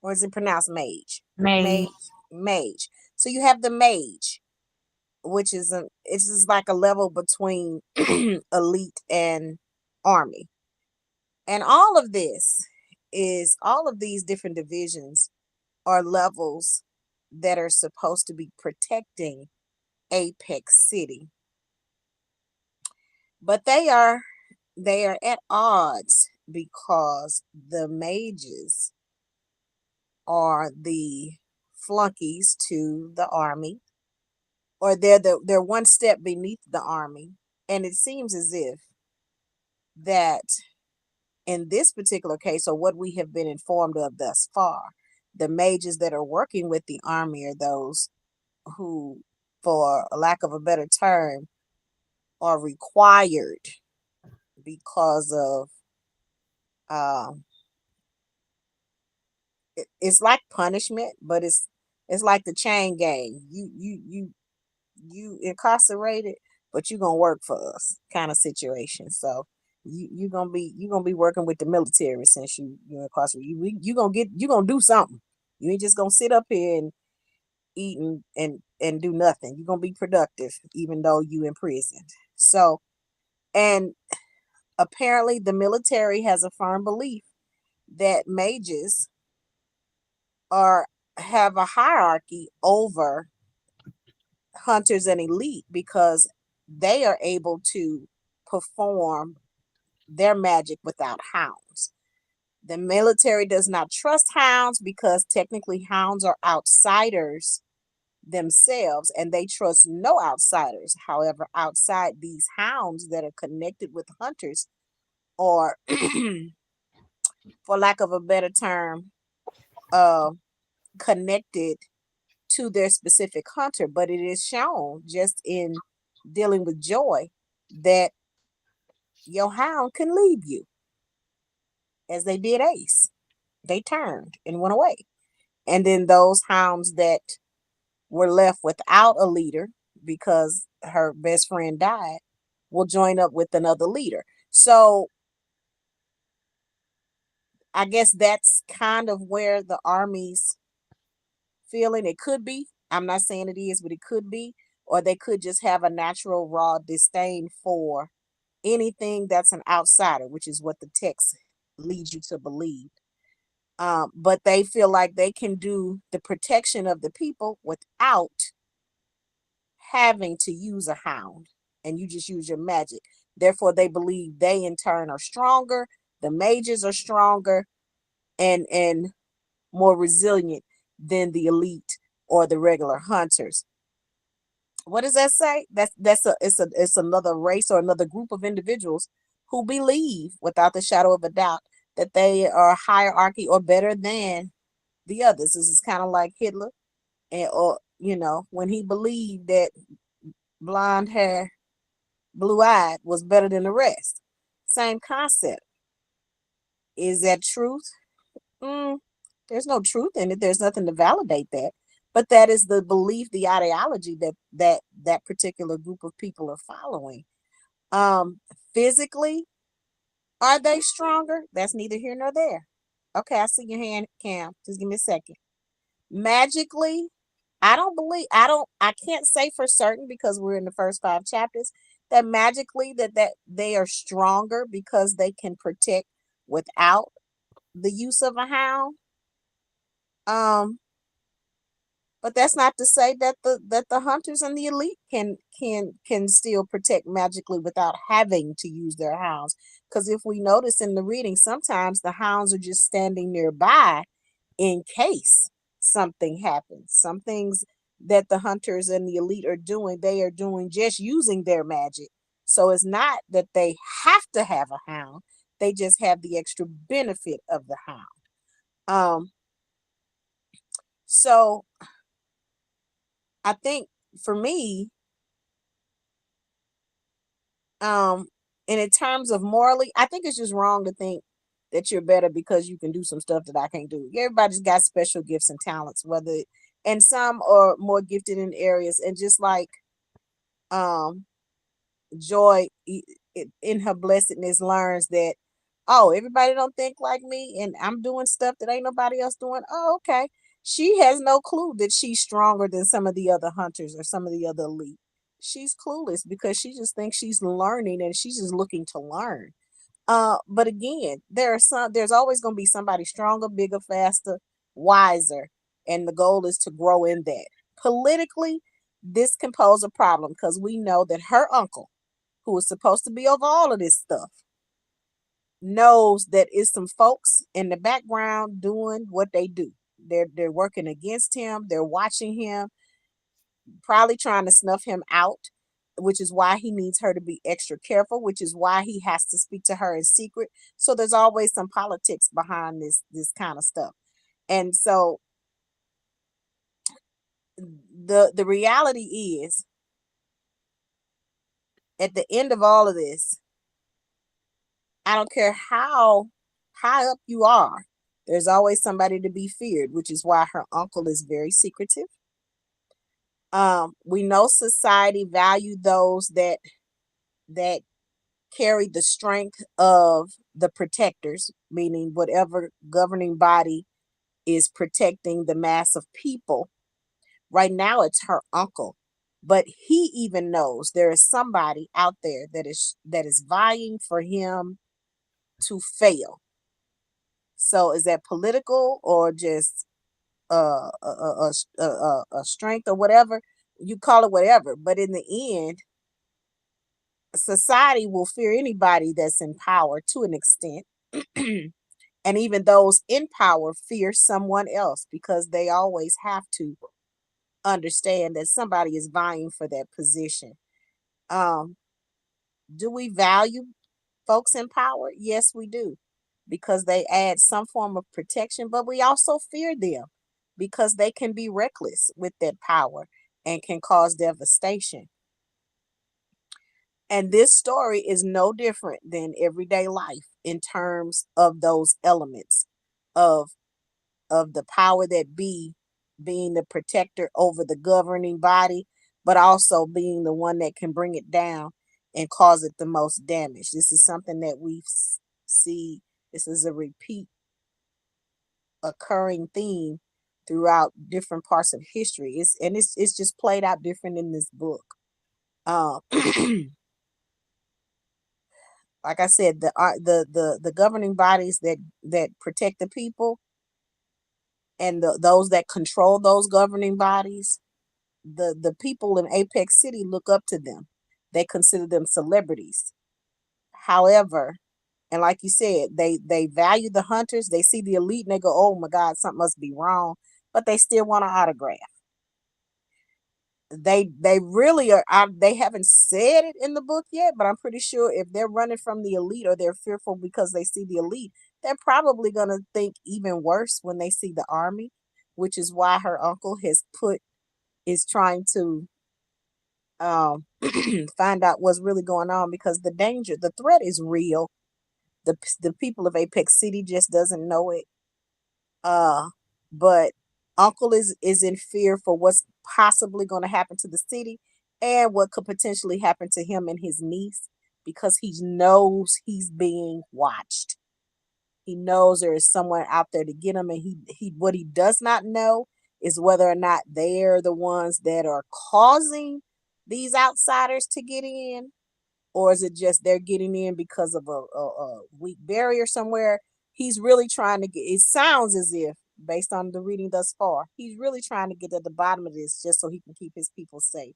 or is it pronounced mage? May Mage. So you have the mage, which is it's just like a level between elite and army. And all of these different divisions are levels that are supposed to be protecting Apex City. But they are at odds because the mages are the flunkies to the army, or they're one step beneath the army. And it seems as if that in this particular case, or what we have been informed of thus far, the mages that are working with the army are those who, for a lack of a better term, are required because of um it's like punishment, but it's like the chain gang. You incarcerated, but you gonna work for us kind of situation. So you gonna be working with the military since you incarcerated. You gonna do something. You ain't just gonna sit up here and eat and do nothing. You're gonna be productive even though you in prison. So, and apparently the military has a firm belief that mages are have a hierarchy over hunters and elite because they are able to perform their magic without hounds. The military does not trust hounds because technically hounds are outsiders themselves and they trust no outsiders. However, outside these hounds that are connected with hunters are, for lack of a better term, uh, connected to their specific hunter. But it is shown just in dealing with Joy that your hound can leave you, as they did Ace. They turned and went away. And then those hounds that were left without a leader because her best friend died will join up with another leader. So I guess that's kind of where the army's feeling. It could be. I'm not saying it is, but it could be. Or they could just have a natural raw disdain for anything that's an outsider, which is what the text leads you to believe. But they feel like they can do the protection of the people without having to use a hound, and you just use your magic. Therefore, they believe they in turn are stronger. The mages are stronger and more resilient than the elite or the regular hunters. What does that say? It's another race or another group of individuals who believe without the shadow of a doubt that they are hierarchy or better than the others. This is kind of like Hitler, and or when he believed that blonde hair blue-eyed was better than the rest. Same concept. Is that truth? Mm, there's no truth in it. There's nothing to validate that. But that is the belief, the ideology that particular group of people are following. Um, Physically, are they stronger? That's neither here nor there. Okay, I see your hand, Cam. Just give me a second. Magically, I can't say for certain because we're in the first 5 chapters that magically that they are stronger because they can protect without the use of a hound. Um, but that's not to say that the hunters and the elite can still protect magically without having to use their hounds. Because if we notice in the reading, sometimes the hounds are just standing nearby in case something happens. Some things that the hunters and the elite are doing, they are doing just using their magic. So it's not that they have to have a hound, they just have the extra benefit of the hound. Um, so I think for me, um, and in terms of morally, I think it's just wrong to think that you're better because you can do some stuff that I can't do. Everybody's got special gifts and talents, and some are more gifted in areas. And just like um Joy in her blessedness learns that, oh, everybody don't think like me and I'm doing stuff that ain't nobody else doing. Oh, okay. She has no clue that she's stronger than some of the other hunters or some of the other elite. She's clueless because she just thinks she's learning and she's just looking to learn. But again, there's always going to be somebody stronger, bigger, faster, wiser, and the goal is to grow in that. Politically, this can pose a problem because we know that her uncle, who is supposed to be over all of this stuff, knows that it's some folks in the background doing what they do. They're working against him. They're watching him, probably trying to snuff him out, which is why he needs her to be extra careful, which is why he has to speak to her in secret. So there's always some politics behind this kind of stuff. And so the reality is, at the end of all of this, I don't care how high up you are, there's always somebody to be feared, which is why her uncle is very secretive. We know society value those that carry the strength of the protectors, meaning whatever governing body is protecting the mass of people. Right now, it's her uncle, but he even knows there is somebody out there that is vying for him to fail. So, is that political or just a strength or whatever? You call it whatever, but in the end, society will fear anybody that's in power to an extent. And even those in power fear someone else because they always have to understand that somebody is vying for that position. Um, do we value folks in power? Yes, we do, because they add some form of protection, but we also fear them because they can be reckless with that power and can cause devastation. And this story is no different than everyday life in terms of those elements of the power that be, being the protector over the governing body, but also being the one that can bring it down and cause it the most damage. This is something that we see. This is a repeat occurring theme throughout different parts of history. It's just played out different in this book. Um, like I said, the governing bodies that protect the people and those that control those governing bodies, the people in Apex City look up to them. They consider them celebrities. However, and like you said, they value the hunters. They see the elite and they go, "Oh my God, something must be wrong," but they still want an autograph. They really are. They haven't said it in the book yet, but I'm pretty sure if they're running from the elite or they're fearful because they see the elite, they're probably gonna think even worse when they see the army, which is why her uncle is trying to find out what's really going on, because the threat is real. The people of Apex City just doesn't know it. Uh, but Uncle is in fear for what's possibly going to happen to the city, and what could potentially happen to him and his niece, because he knows he's being watched. He knows there is someone out there to get him, and he what he does not know is whether or not they're the ones that are causing these outsiders to get in, or is it just they're getting in because of a weak barrier somewhere. He's really trying to get, it sounds as if, based on the reading thus far, he's really trying to get at the bottom of this just so he can keep his people safe.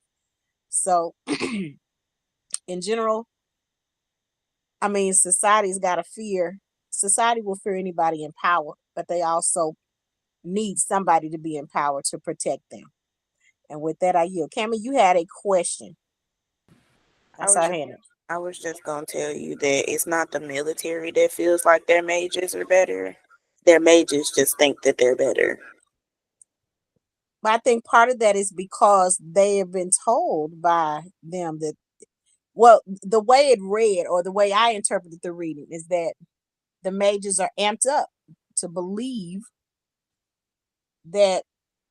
So in general, I mean, society will fear anybody in power, but they also need somebody to be in power to protect them. And with that, I yield. Cammy, you had a question. I That's was our just, hand. I was just gonna tell you that it's not the military that feels like their mages are better. Their mages just think that they're better. But I think part of that is because they have been told by them that, well, the way it read, or the way I interpreted the reading, is that the mages are amped up to believe that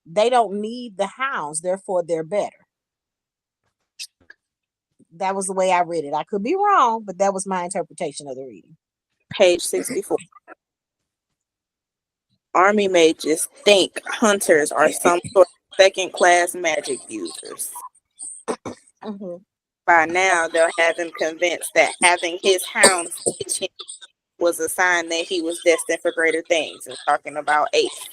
they don't need the hounds, therefore they're better. That was the way I read it. I could be wrong, but that was my interpretation of the reading. Page 64. Army mages think hunters are some sort of second class magic users. Mm-hmm. By now, they'll have him convinced that having his hounds teach him was a sign that he was destined for greater things, and talking about Ace.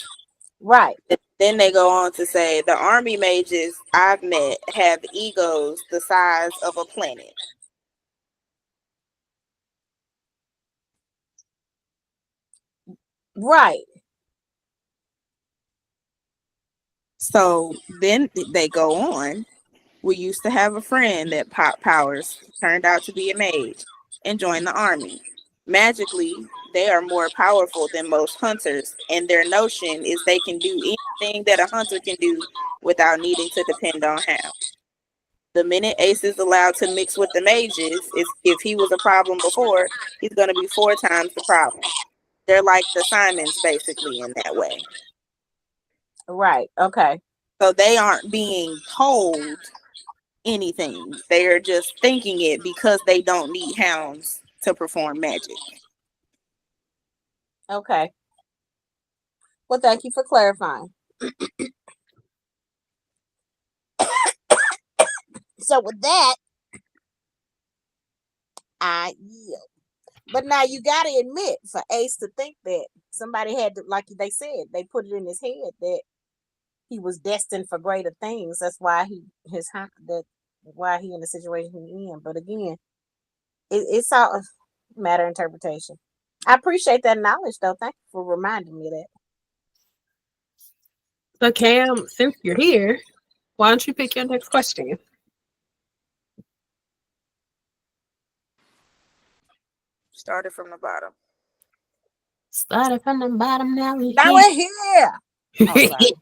Right. Then they go on to say the army mages I've met have egos the size of a planet. Right. So then they go on. We used to have a friend that Pop Powers turned out to be a mage and joined the army. Magically, they are more powerful than most hunters, and their notion is they can do anything that a hunter can do without needing to depend on how. The minute Ace is allowed to mix with the mages, is if he was a problem before, he's going to be 4 times the problem. They're like the Simons basically in that way. Right. Okay. So they aren't being told anything. They are just thinking it because they don't need hounds to perform magic. Okay. Well, thank you for clarifying. So with that, I yield. But now you got to admit, for Ace to think that somebody had to, like they said, they put it in his head that he was destined for greater things. That's why why he in the situation he in. But again, it's all a matter of interpretation. I appreciate that knowledge, though. Thank you for reminding me of that. So, Cam, since you're here, why don't you pick your next question? Started from the bottom. Started from the bottom, now we're Now we're here. Oh, sorry.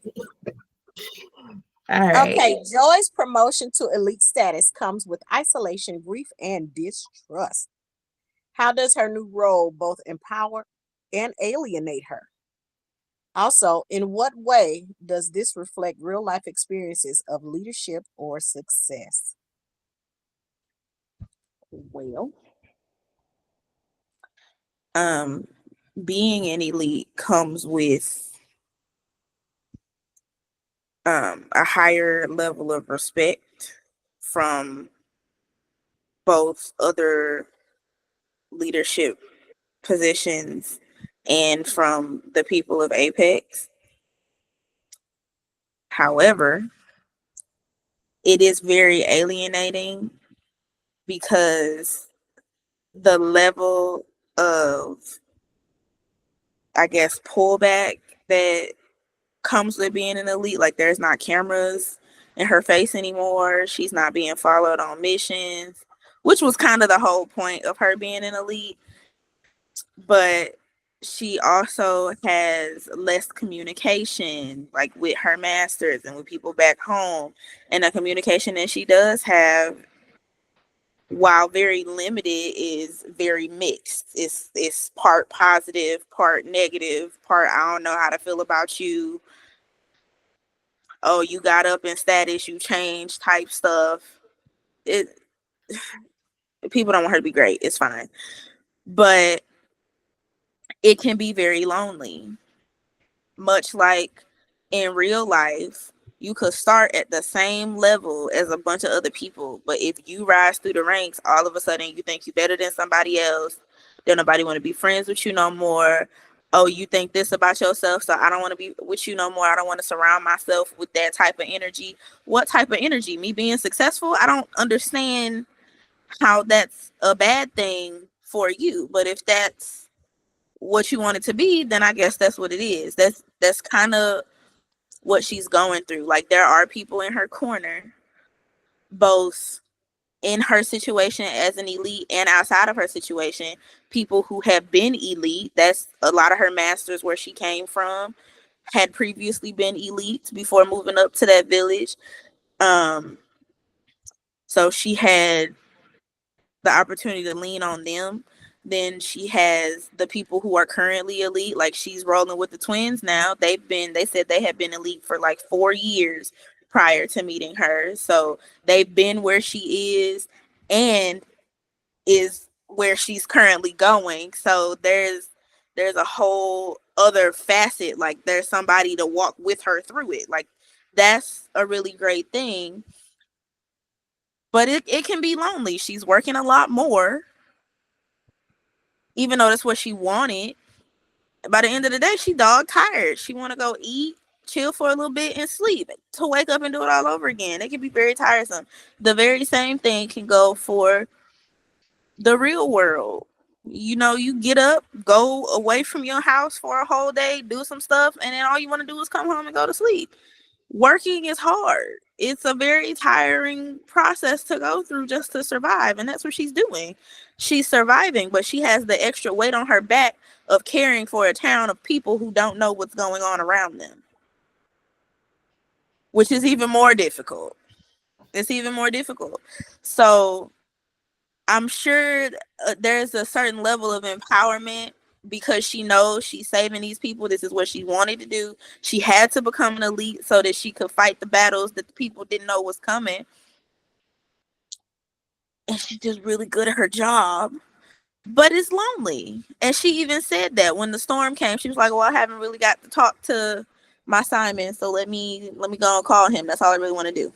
All right. Okay, Joy's promotion to elite status comes with isolation, grief, and distrust. How does her new role both empower and alienate her? Also, in what way does this reflect real life experiences of leadership or success? Well, being an elite comes with a higher level of respect from both other leadership positions and from the people of Apex. However, it is very alienating because the level of, I guess, pullback that comes with being an elite, like there's not cameras in her face anymore. She's not being followed on missions, which was kind of the whole point of her being an elite. But she also has less communication, like with her masters and with people back home. And the communication that she does have, while very limited, is very mixed. It's part positive, part negative, part I don't know how to feel about you. Oh, you got up in status, you changed type stuff. It People don't want her to be great. It's fine. But it can be very lonely. Much like in real life, you could start at the same level as a bunch of other people, but if you rise through the ranks, all of a sudden you think you're better than somebody else. Then nobody want to be friends with you no more. Oh, you think this about yourself, so I don't want to be with you no more. I don't want to surround myself with that type of energy. What type of energy? Me being successful? I don't understand how that's a bad thing for you. But if that's what you want it to be, then I guess that's what it is. That's kind of what she's going through. Like, there are people in her corner, both in her situation as an elite and outside of her situation, people who have been elite. That's a lot of her masters where she came from had previously been elite before moving up to that village. Um, so she had the opportunity to lean on them. Then she has the people who are currently elite, like she's rolling with the twins now. They said they had been elite for like 4 years prior to meeting her. So they've been where she and is where she's currently going. So there's a whole other facet. Like, there's somebody to walk with her through it. Like, that's a really great thing. But it can be lonely. She's working a lot more, even though that's what she wanted. By the end of the day, she dog tired. She want to go eat, chill for a little bit, and sleep. To wake up and do it all over again, it can be very tiresome. The very same thing can go for the real world. You know, you get up, go away from your house for a whole day, do some stuff, and then all you want to do is come home and go to sleep. Working is hard. It's a very tiring process to go through just to survive, and that's what she's doing. She's surviving, but she has the extra weight on her back of caring for a town of people who don't know what's going on around them, which is even more difficult. It's even more difficult. So I'm sure there's a certain level of empowerment because she knows she's saving these people. This is what she wanted to do. She had to become an elite so that she could fight the battles that the people didn't know was coming. And she's just really good at her job. But it's lonely. And she even said that when the storm came, she was like, well, I haven't really got to talk to my Simon, so let me go and call him. That's all I really want to do.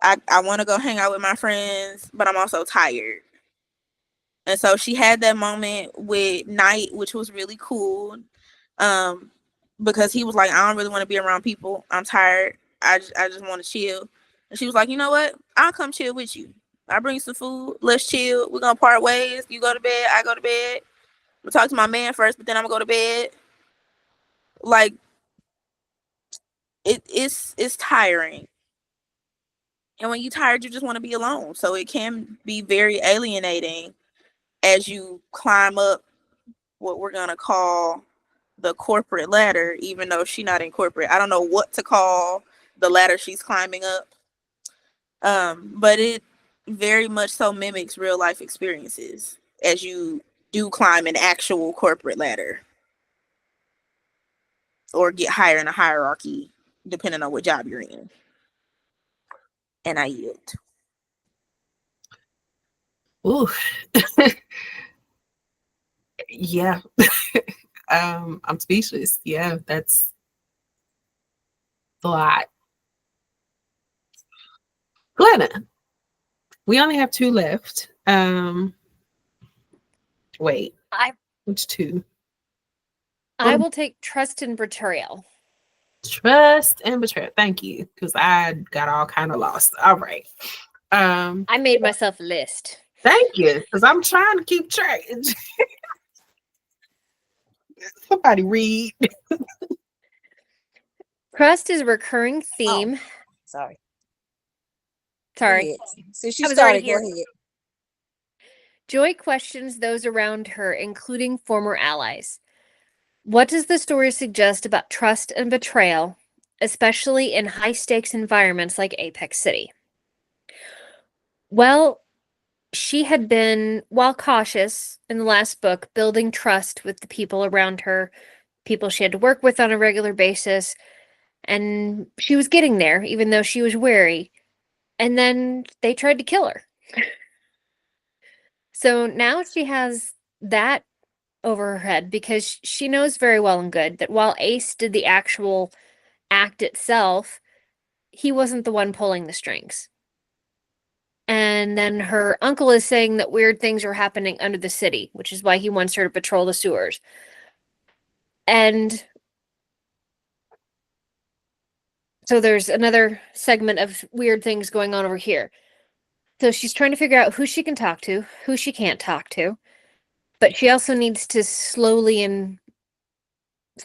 I want to go hang out with my friends, but I'm also tired. And so she had that moment with Knight, which was really cool. Um, because he was like, I don't really want to be around people. I'm tired. I just want to chill. And she was like, you know what? I'll come chill with you. I'll bring you some food. Let's chill. We're gonna part ways. You go to bed, I go to bed. I'm gonna talk to my man first, but then I'm gonna go to bed. Like, it's tiring. And when you're tired, you just want to be alone. So it can be very alienating as you climb up what we're gonna call the corporate ladder, even though she's not in corporate. I don't know what to call the ladder she's climbing up. But it very much so mimics real life experiences as you do climb an actual corporate ladder or get higher in a hierarchy, depending on what job you're in. And I yield. Ooh. Yeah. I'm speechless. Yeah, that's a lot. Glenna, we only have two left. Wait, I which two? I will take trust and betrayal. Trust and betrayal. Thank you, because I got all kind of lost. All right. I made myself a list. Thank you, because I'm trying to keep track. Somebody read. Trust is a recurring theme. Oh, sorry. Sorry. Go ahead. Since you I was already started, go here. ahead. Joy questions those around her, including former allies. What does the story suggest about trust and betrayal, especially in high stakes environments like Apex City? Well, she had been, while cautious in the last book, building trust with the people around her, people she had to work with on a regular basis, and she was getting there, even though she was wary. And then they tried to kill her. So now she has that over her head because she knows very well and good that while Ace did the actual act itself, he wasn't the one pulling the strings. And then her uncle is saying that weird things are happening under the city, which is why he wants her to patrol the sewers. And so there's another segment of weird things going on over here. So she's trying to figure out who she can talk to, who she can't talk to, but she also needs to slowly and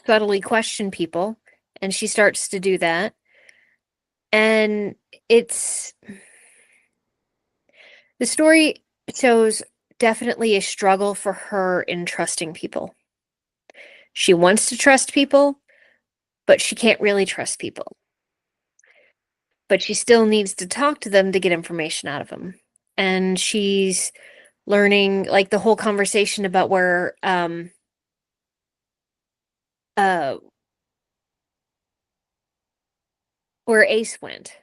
subtly question people, and she starts to do that. And it's the story shows definitely a struggle for her in trusting people. She wants to trust people, but she can't really trust people. But she still needs to talk to them to get information out of them. And she's learning, like, the whole conversation about uh where Ace went.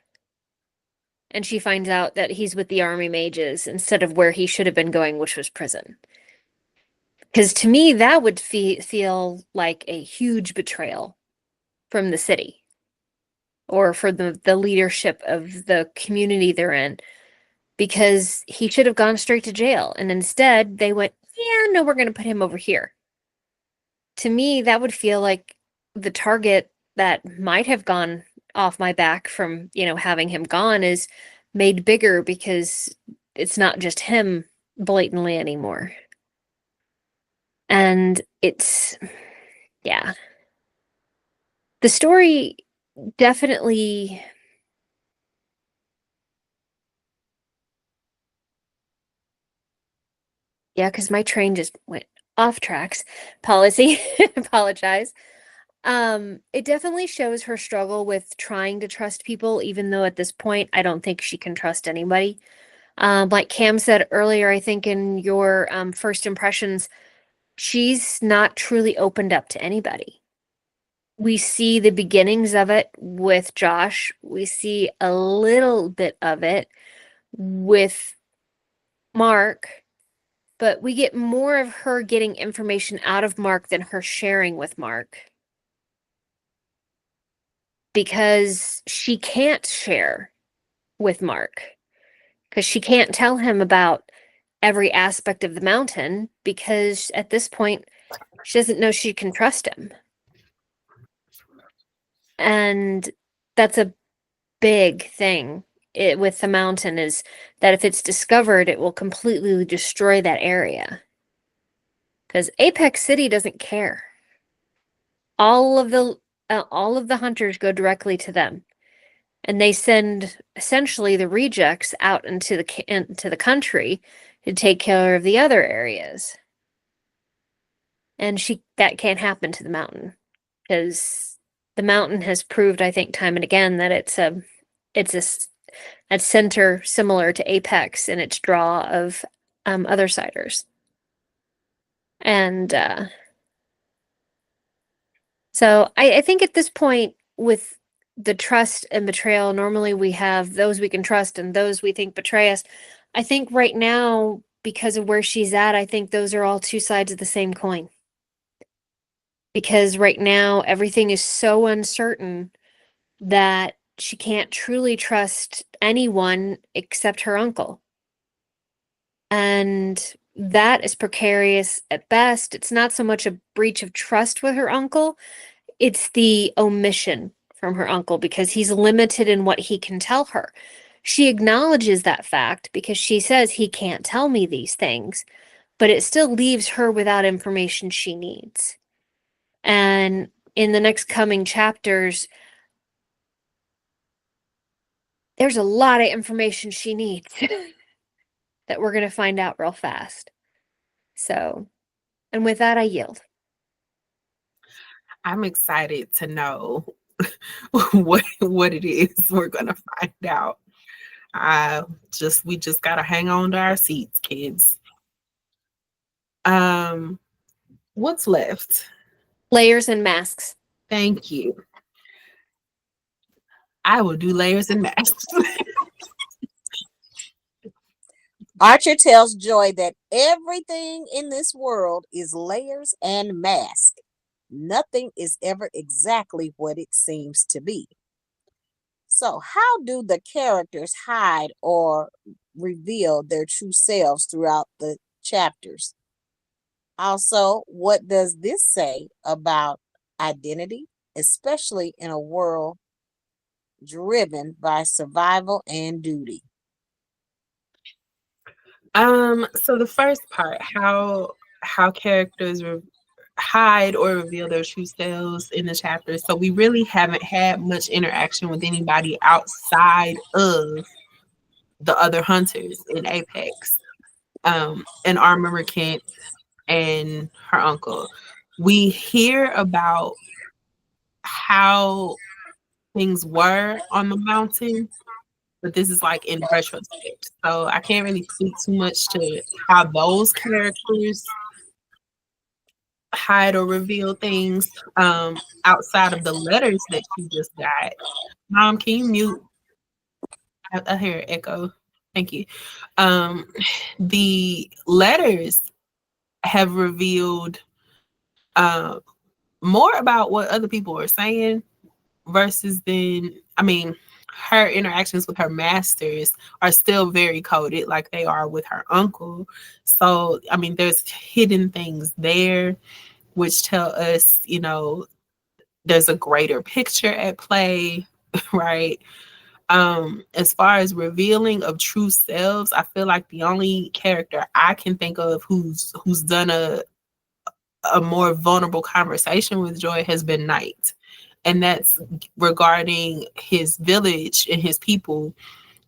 And she finds out that he's with the army mages instead of where he should have been going, which was prison. Because to me, that would feel like a huge betrayal from the city or for the leadership of the community they're in, because he should have gone straight to jail. And instead, they went, yeah, no, we're going to put him over here. To me, that would feel like the target that might have gone off my back from, having him gone is made bigger because it's not just him blatantly anymore. And it's, yeah. The story definitely, yeah, because my train just went off tracks. Policy, apologize. It definitely shows her struggle with trying to trust people, even though at this point I don't think she can trust anybody. Like Cam said earlier, I think in your first impressions, she's not truly opened up to anybody. We see the beginnings of it with Josh. We see a little bit of it with Mark, but we get more of her getting information out of Mark than her sharing with Mark. Because she can't share with Mark. Because she can't tell him about every aspect of the mountain because at this point she doesn't know she can trust him. And that's a big thing with the mountain, is that if it's discovered, it will completely destroy that area. Because Apex City doesn't care. All of the hunters go directly to them, and they send essentially the rejects out into the country to take care of the other areas. And that can't happen to the mountain, because the mountain has proved, I think, time and again that it's a center similar to Apex in its draw of other siders. And so I think at this point, with the trust and betrayal, normally we have those we can trust and those we think betray us. I think right now, because of where she's at, I think those are all two sides of the same coin. Because right now, everything is so uncertain that she can't truly trust anyone except her uncle. And that is precarious at best. It's not so much a breach of trust with her uncle, it's the omission from her uncle because he's limited in what he can tell her. She acknowledges that fact because she says he can't tell me these things, but it still leaves her without information she needs. And in the next coming chapters, there's a lot of information she needs. that we're going to find out real fast. So, and with that, I yield. I'm excited to know what it is we're gonna find out. We just gotta hang on to our seats, kids. Um, what's left? Layers and masks. Thank you. I will do layers and masks. Archer tells Joy that everything in this world is layers and masks. Nothing is ever exactly what it seems to be. So, how do the characters hide or reveal their true selves throughout the chapters? Also, what does this say about identity, especially in a world driven by survival and duty? So the first part, how characters hide or reveal their true selves in the chapters. So we really haven't had much interaction with anybody outside of the other hunters in Apex. And Armorer Kent and her uncle. We hear about how things were on the mountain, but this is like in retrospect. So I can't really speak too much to how those characters hide or reveal things outside of the letters that you just got. Mom, can you mute? I hear echo. Thank you. Um, the letters have revealed uh, more about what other people are saying versus then, I mean, her interactions with her masters are still very coded like they are with her uncle. So, I mean, there's hidden things there which tell us, there's a greater picture at play, right? As far as revealing of true selves, I feel like the only character I can think of who's done a more vulnerable conversation with Joy has been Knight. And that's regarding his village and his people.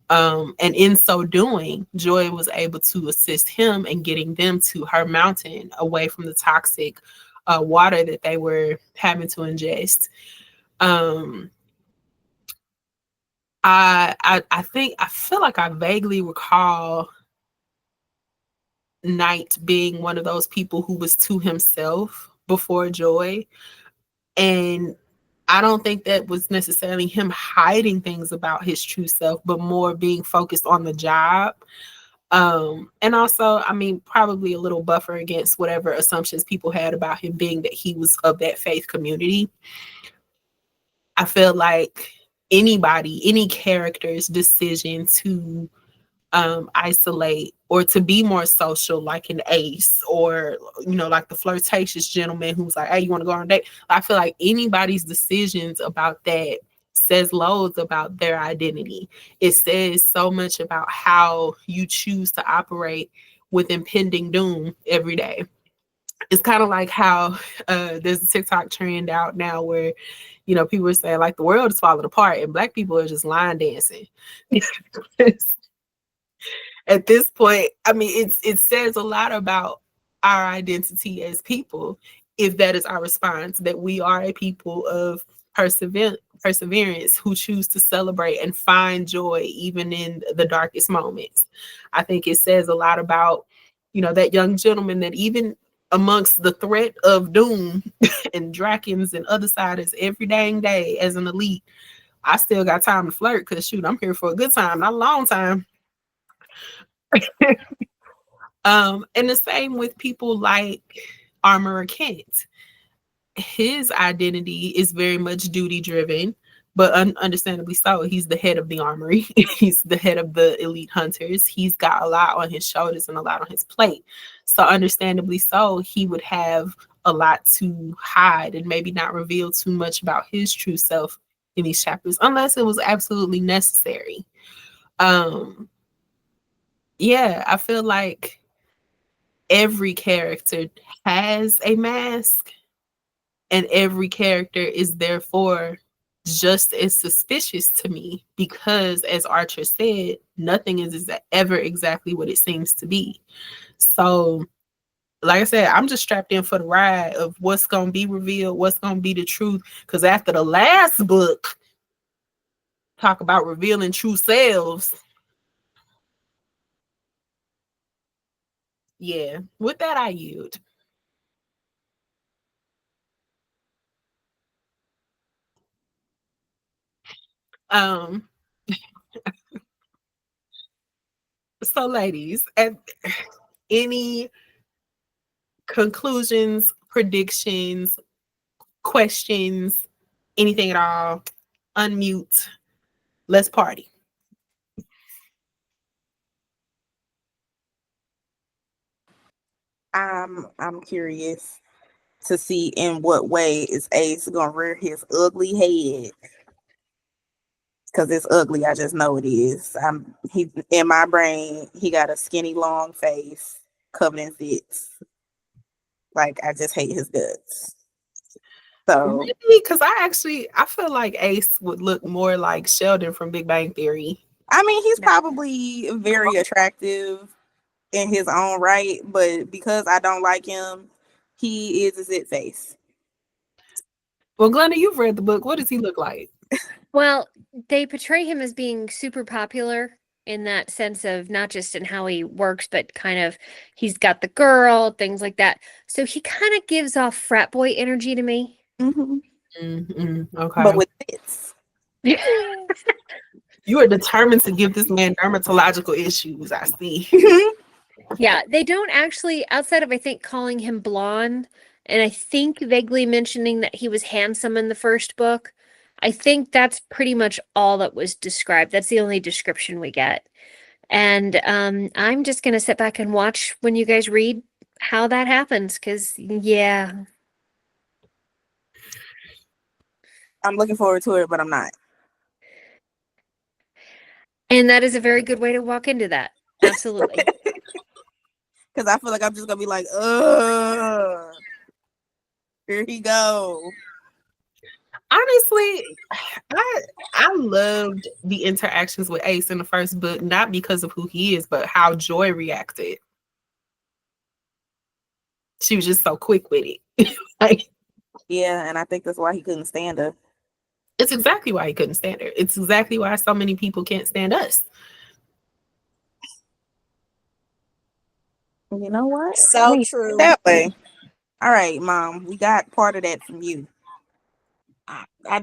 And in so doing, Joy was able to assist him in getting them to her mountain away from the toxic water that they were having to ingest. Um, I feel like I vaguely recall Knight being one of those people who was to himself before Joy. And I don't think that was necessarily him hiding things about his true self, but more being focused on the job. And also, I mean, probably a little buffer against whatever assumptions people had about him being that he was of that faith community. I feel like any character's decision to isolate or to be more social, like an Ace, or like the flirtatious gentleman who's like, hey, you want to go on a date? I feel like anybody's decisions about that says loads about their identity. It says so much about how you choose to operate with impending doom every day. It's kind of like how there's a TikTok trend out now where people are saying like the world is falling apart and Black people are just line dancing. At this point, I mean, it says a lot about our identity as people if that is our response, that we are a people of perseverance who choose to celebrate and find joy even in the darkest moments. I think it says a lot about, that young gentleman that even amongst the threat of doom and Drakens and other siders every dang day as an elite, I still got time to flirt because shoot, I'm here for a good time, not a long time. And the same with people like Armorer Kent. His identity is very much duty driven, but understandably so. He's the head of the armory. He's the head of the elite hunters. He's got a lot on his shoulders and a lot on his plate. So understandably so, he would have a lot to hide and maybe not reveal too much about his true self in these chapters, unless it was absolutely necessary. Yeah, I feel like every character has a mask and every character is therefore just as suspicious to me because, as Archer said, nothing is ever exactly what it seems to be. So, like I said, I'm just strapped in for the ride of what's going to be revealed, what's going to be the truth. Because after the last book, talk about revealing true selves. Yeah, with that, I yield. Um, so ladies, any conclusions, predictions, questions, anything at all, unmute. Let's party. I'm curious to see in what way is Ace gonna rear his ugly head. Cause it's ugly, I just know it is. He in my brain, he got a skinny long face covered in zits. Like I just hate his guts. So Really? Because I feel like Ace would look more like Sheldon from Big Bang Theory. I mean he's No. probably very attractive in his own right, but because I don't like him, he is a zit face. Well, Glenna, you've read the book. What does he look like? Well, they portray him as being super popular in that sense of not just in how he works, but kind of he's got the girl, things like that. So he kind of gives off frat boy energy to me. Mm-hmm. Okay. But with zits. You are determined to give this man dermatological issues, I see. Yeah, they don't actually, outside of I think calling him blonde, and I think vaguely mentioning that he was handsome in the first book. I think that's pretty much all that was described. That's the only description we get. And I'm just gonna sit back and watch when you guys read how that happens, because yeah. I'm looking forward to it, but I'm not. And that is a very good way to walk into that. Absolutely. Because I feel like I'm just gonna be like, here he go. Honestly, I loved the interactions with Ace in the first book, not because of who he is, but how Joy reacted. She was just so quick with it. Like, Yeah, and I think that's why he couldn't stand her. it's exactly why he couldn't stand her. It's exactly why so many people can't stand us. You know what? So We true. that way. All right, Mom. We got part of that from you.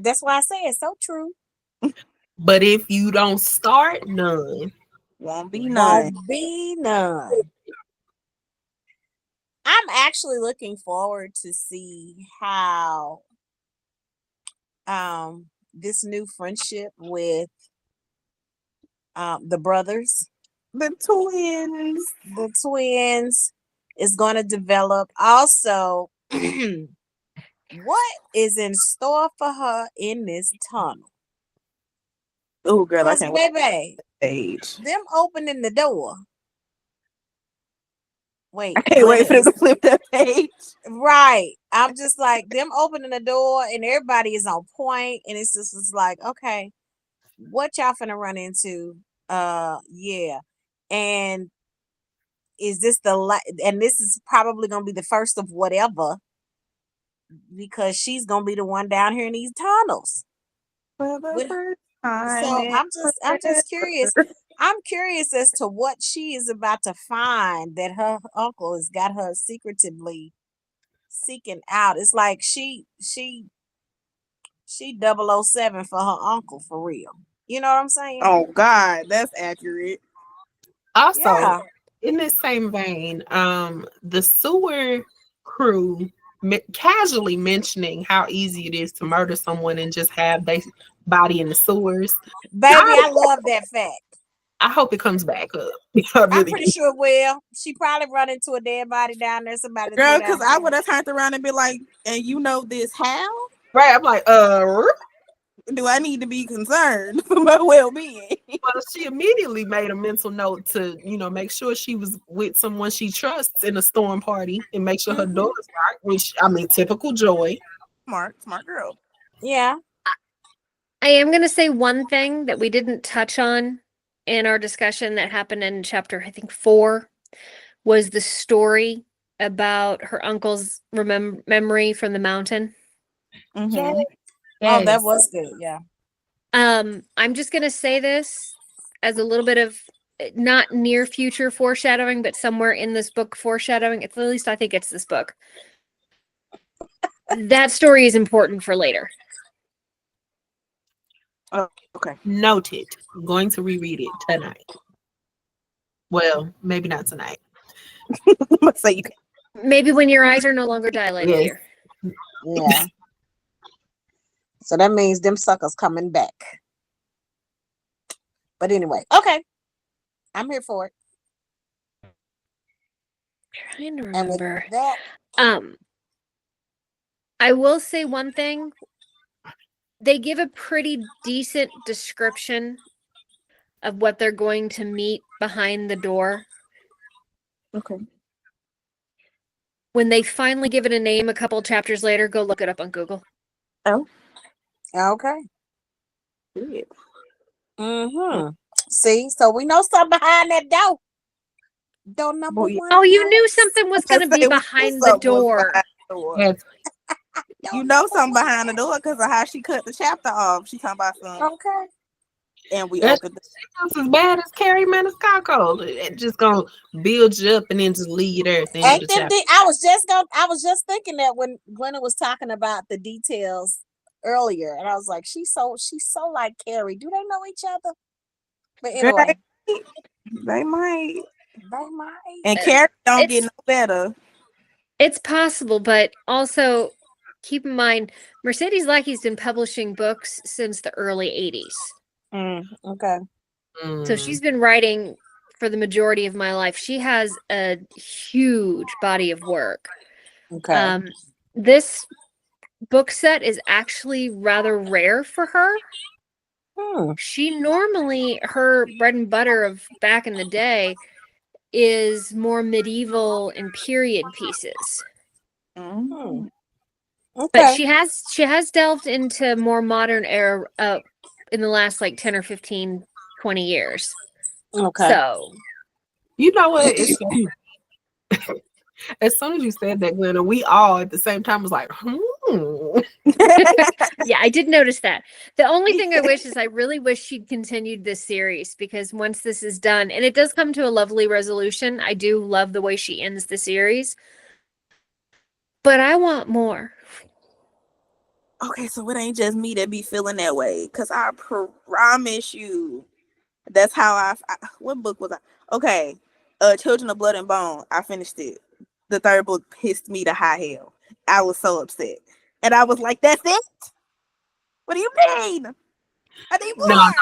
That's why I say it's so true. But if you don't start, none. Won't be none. Won't be none. I'm actually looking forward to see how this new friendship with the brothers, The twins. the twins, is going to develop. Also, what is in store for her in this tunnel? Oh, girl, I Because, can't wait baby, for the page. them opening the door. Wait, I can't Glenna wait for them is to flip that page. right. I'm just like them opening the door and everybody is on point, and it's like, okay, what y'all finna run into? Yeah, and is this and this is probably gonna be the first of whatever because she's gonna be the one down here in these tunnels. For the With, first time. so I'm just curious. I'm curious as to what she is about to find that her uncle has got her secretively seeking out. It's like she 007 for her uncle for real. You know what I'm saying? Oh God, that's accurate. Also, Yeah. in this same vein, the sewer crew casually mentioning how easy it is to murder someone and just have their body in the sewers. Baby, I love that fact. I hope it comes back up. I I'm really pretty do. sure it will. She probably run into a dead body down there. Somebody threw Girl, down. because I would have turned around and be like, and you know this how? Right? I'm like, Do I need to be concerned for my well-being? well, she immediately made a mental note to, make sure she was with someone she trusts in a storm party and make sure her daughter's right, which, I mean, typical Joy. Smart girl. Yeah. I am going to say one thing that we didn't touch on in our discussion that happened in chapter, I think, 4, was the story about her uncle's memory from the mountain. Yeah. Mhm. Oh, that Yes. was good. Yeah. I'm just going to say this as a little bit of not near future foreshadowing, but somewhere in this book foreshadowing. At least I think it's this book. That story is important for later. Oh, okay. Noted. I'm going to reread it tonight. Well, maybe not tonight. So you Maybe when your eyes are no longer dilated Yes. here. Yeah. So that means them suckers coming back. But anyway, okay. I'm here for it. Trying to And with remember. that, I will say one thing. They give a pretty decent description of what they're going to meet behind the door. okay. When they finally give it a name a couple chapters later, go look it up on Google. Oh, okay. good. Mm-hmm. See, so we know something behind that door. Door number Boy, yeah. one. Oh, you knew knows. something was I going to be say we knew behind the something was door. behind the door. Yes. Door You know number something one. behind the door because of how she cut the chapter off. She talking about something, Okay. and we That's opened the just as bad as Carrie Maniscalco. It just gonna build you up and then just leave you there at the end of Ain't the them chapter. I was just thinking that when Glenna was talking about the details earlier, and I was like, she's so like Carrie. Do they know each other? But girl. anyway, They might. they might. And Carrie don't get It's no better. it's possible, but also keep in mind Mercedes Lackey's been publishing books since the early 80s. Okay. So she's been writing for the majority of my life. She has a huge body of work. Okay. This book set is actually rather rare for her. She normally, her bread and butter of back in the day is more medieval and period pieces. Mhm. But Okay. she has delved into more modern era in the last like 10 or 15, 20 years. Okay. So You know what? It's as soon as you said that, Glenna, we all at the same time was like, yeah, I did notice that. The only thing I wish is I really wish she'd continued this series, because once this is done, and it does come to a lovely resolution, I do love the way she ends the series. But I want more. Okay, so it ain't just me that be feeling that way. Cause I promise you, that's how what book was I? Okay, Children of Blood and Bone. I finished it. The third book pissed me to high hell. I was so upset, and I was like, "That's it? What do you mean? I need no, more."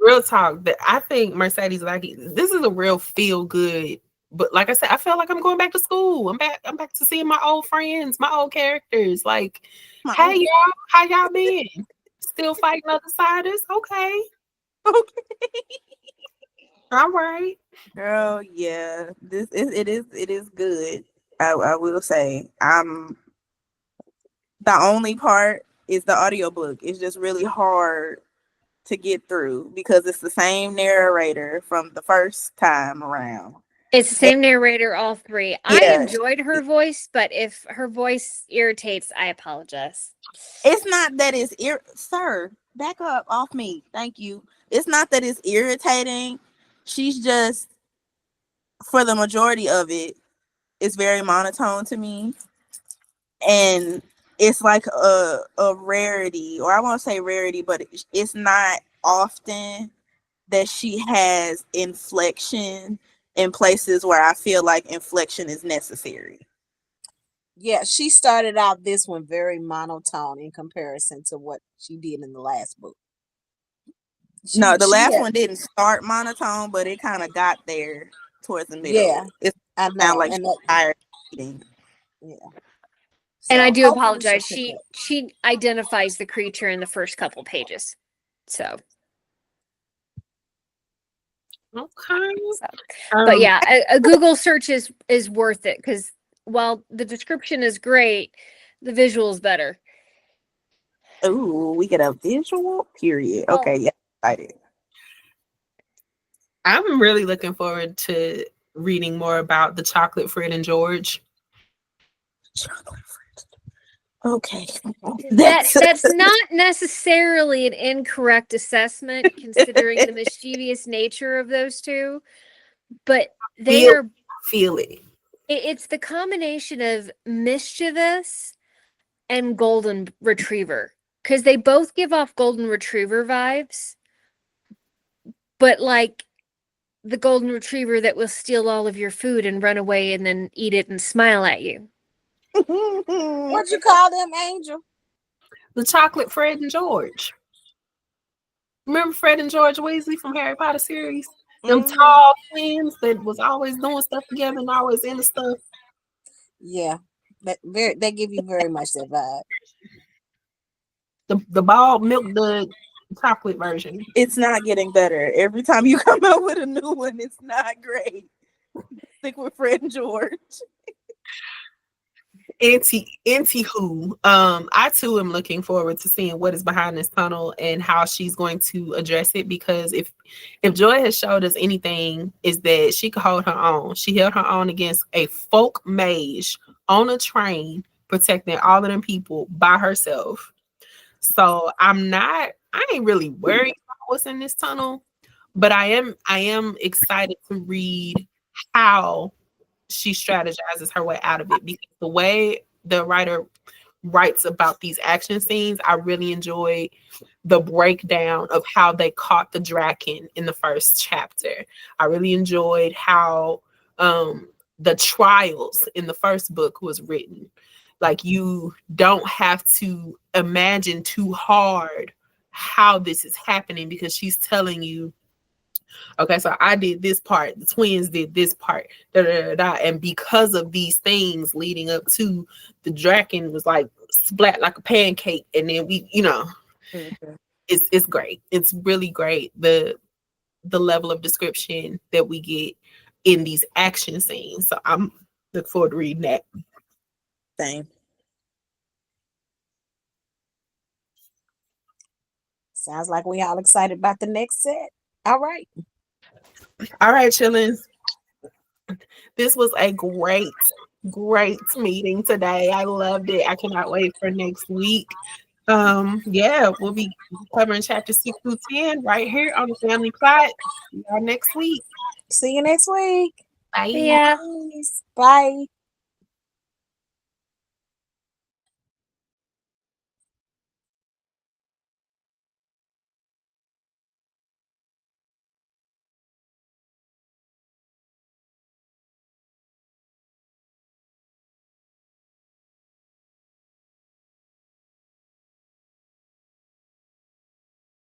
real talk. That I think Mercedes Lackey, this is a real feel good. But like I said, I feel like I'm going back to school. I'm back to seeing my old friends, my old characters. Like, hey y'all, how y'all been? Still fighting other siders? Okay. Okay. All right. Girl, yeah. It is good. I will say. The only part is the audiobook. It's just really hard to get through because it's the same narrator from the first time around. It's the same narrator, all three. I Yeah. enjoyed her voice, but if her voice irritates, I apologize. It's not that it's sir, back up off me. Thank you. It's not that it's irritating. She's just, for the majority of it, it's very monotone to me. And it's like a rarity, or I won't say rarity, but it's not often that she has inflection in places where I feel like inflection is necessary. Yeah, she started out this one very monotone in comparison to what she did in the last book. No, the last one didn't start monotone, but it kind of got there towards the middle. Yeah, It I sounds know. like And she's tired of eating. yeah. And I So do hopefully she'll apologize. pick up. She identifies the creature in the first couple pages. So, Okay. but yeah, a Google search is worth it, because while the description is great, the visual is better. Ooh, we get a visual period. Oh. Okay, yeah, excited. I'm really looking forward to reading more about the chocolate Fred and George. Chocolate fruit. Okay, That that's that's not necessarily an incorrect assessment considering the mischievous nature of those two, but they Feel are feel it. it's the combination of mischievous and golden retriever because they both give off golden retriever vibes, but like the golden retriever that will steal all of your food and run away and then eat it and smile at you. What you call them, Angel? The chocolate Fred and George. Remember Fred and George Weasley from Harry Potter series? Them Mhm. tall twins that was always doing stuff together and always into stuff. Yeah, they give you very much that vibe. The bald milk the chocolate version. It's not getting better. Every time you come out with a new one, it's not great. Stick with Fred George. Anti who. I too am looking forward to seeing what is behind this tunnel and how she's going to address it, because if Joy has showed us anything, is that she could hold her own. She held her own against a folk mage on a train protecting all of them people by herself. So I ain't really worried about what's in this tunnel, but I am excited to read how she strategizes her way out of it, because the way the writer writes about these action scenes, I really enjoyed the breakdown of how they caught the Draken in the first chapter. I really enjoyed how the trials in the first book was written. Like, you don't have to imagine too hard how this is happening, because she's telling you, okay, so I did this part, the twins did this part, da, da, da, da. And because of these things leading up to the Draken was like splat like a pancake, and then Mhm. it's great. It's really great, the level of description that we get in these action scenes. So I'm look forward to reading that. Same. Sounds like we all excited about the next set. All right. All right, chillin'. This was a great meeting today. I loved it. I cannot wait for next week. Yeah, we'll be covering chapter 6 through 10 right here on the Family Plot. See y'all next week. See you next week. Bye. Yeah. Bye.